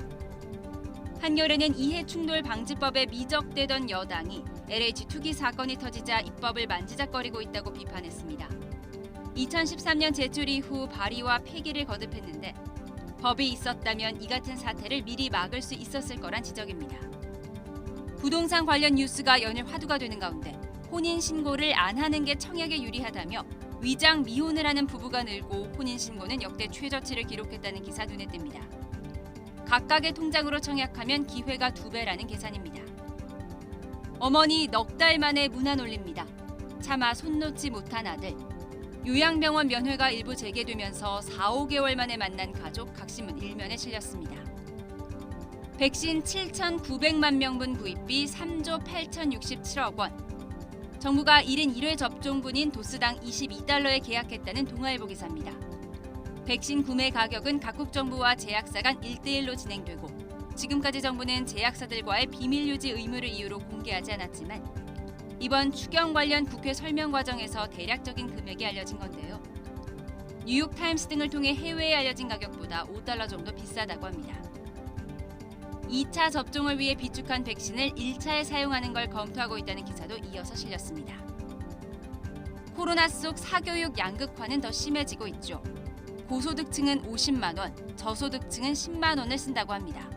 한겨레는 이해충돌 방지법에 미적대던 여당이 LH 투기 사건이 터지자 입법을 만지작거리고 있다고 비판했습니다. 2013년 제출 이후 발의와 폐기를 거듭했는데 법이 있었다면 이 같은 사태를 미리 막을 수 있었을 거란 지적입니다. 부동산 관련 뉴스가 연일 화두가 되는 가운데 혼인신고를 안 하는 게 청약에 유리하다며 위장 미혼을 하는 부부가 늘고 혼인신고는 역대 최저치를 기록했다는 기사 눈에 띕니다. 각각의 통장으로 청약하면 기회가 2배라는 계산입니다. 어머니 넉 달 만에 문안 올립니다. 차마 손 놓지 못한 아들. 요양병원 면회가 일부 재개되면서 4, 5개월 만에 만난 가족 각신문 1면에 실렸습니다. 백신 7,900만 명분 구입비 3조 8,067억 원. 정부가 1인 1회 접종분인 도스당 22달러에 계약했다는 동아일보 기사입니다. 백신 구매 가격은 각국 정부와 제약사 간 1대1로 진행되고 지금까지 정부는 제약사들과의 비밀 유지 의무를 이유로 공개하지 않았지만 이번 추경 관련 국회 설명 과정에서 대략적인 금액이 알려진 건데요. 뉴욕타임스 등을 통해 해외에 알려진 가격보다 5달러 정도 비싸다고 합니다. 2차 접종을 위해 비축한 백신을 1차에 사용하는 걸 검토하고 있다는 기사도 이어서 실렸습니다. 코로나 속 사교육 양극화는 더 심해지고 있죠. 고소득층은 50만 원, 저소득층은 10만 원을 쓴다고 합니다.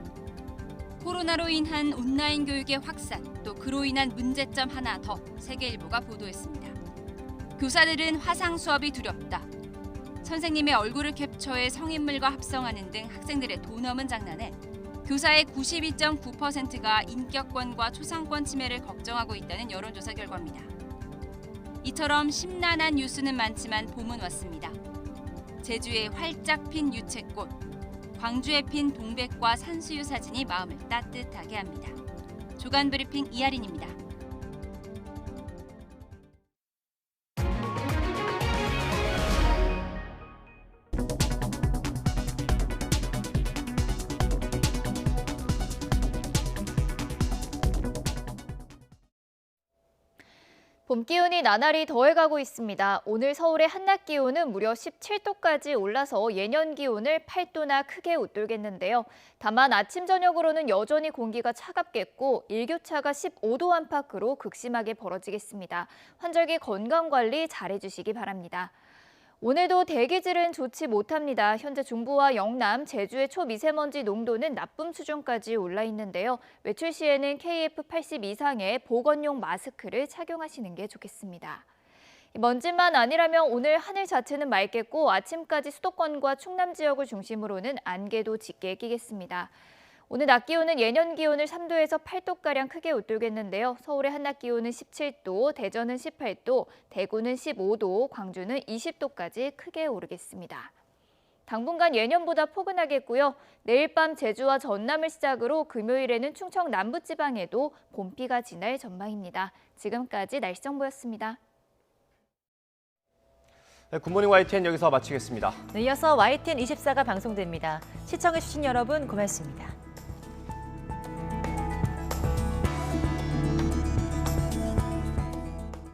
코로나로 인한 온라인 교육의 확산, 또 그로 인한 문제점 하나 더 세계일보가 보도했습니다. 교사들은 화상 수업이 두렵다. 선생님의 얼굴을 캡처해 성인물과 합성하는 등 학생들의 돈 없는 장난에 교사의 92.9%가 인격권과 초상권 침해를 걱정하고 있다는 여론조사 결과입니다. 이처럼 심란한 뉴스는 많지만 봄은 왔습니다. 제주에 활짝 핀 유채꽃, 광주에 핀 동백과 산수유 사진이 마음을 따뜻하게 합니다. 주간 브리핑 이하린입니다. 봄 기온이 나날이 더해가고 있습니다. 오늘 서울의 한낮 기온은 무려 17도까지 올라서 예년 기온을 8도나 크게 웃돌겠는데요. 다만 아침 저녁으로는 여전히 공기가 차갑겠고 일교차가 15도 안팎으로 극심하게 벌어지겠습니다. 환절기 건강관리 잘해주시기 바랍니다. 오늘도 대기질은 좋지 못합니다. 현재 중부와 영남, 제주의 초미세먼지 농도는 나쁨 수준까지 올라 있는데요. 외출 시에는 KF80 이상의 보건용 마스크를 착용하시는 게 좋겠습니다. 먼지만 아니라면 오늘 하늘 자체는 맑겠고 아침까지 수도권과 충남 지역을 중심으로는 안개도 짙게 끼겠습니다. 오늘 낮 기온은 예년 기온을 3도에서 8도가량 크게 웃돌겠는데요. 서울의 한낮 기온은 17도, 대전은 18도, 대구는 15도, 광주는 20도까지 크게 오르겠습니다. 당분간 예년보다 포근하겠고요. 내일 밤 제주와 전남을 시작으로 금요일에는 충청 남부지방에도 봄비가 지날 전망입니다. 지금까지 날씨 정보였습니다. 네, 굿모닝 YTN 여기서 마치겠습니다. 네, 이어서 YTN 24가 방송됩니다. 시청해주신 여러분 고맙습니다.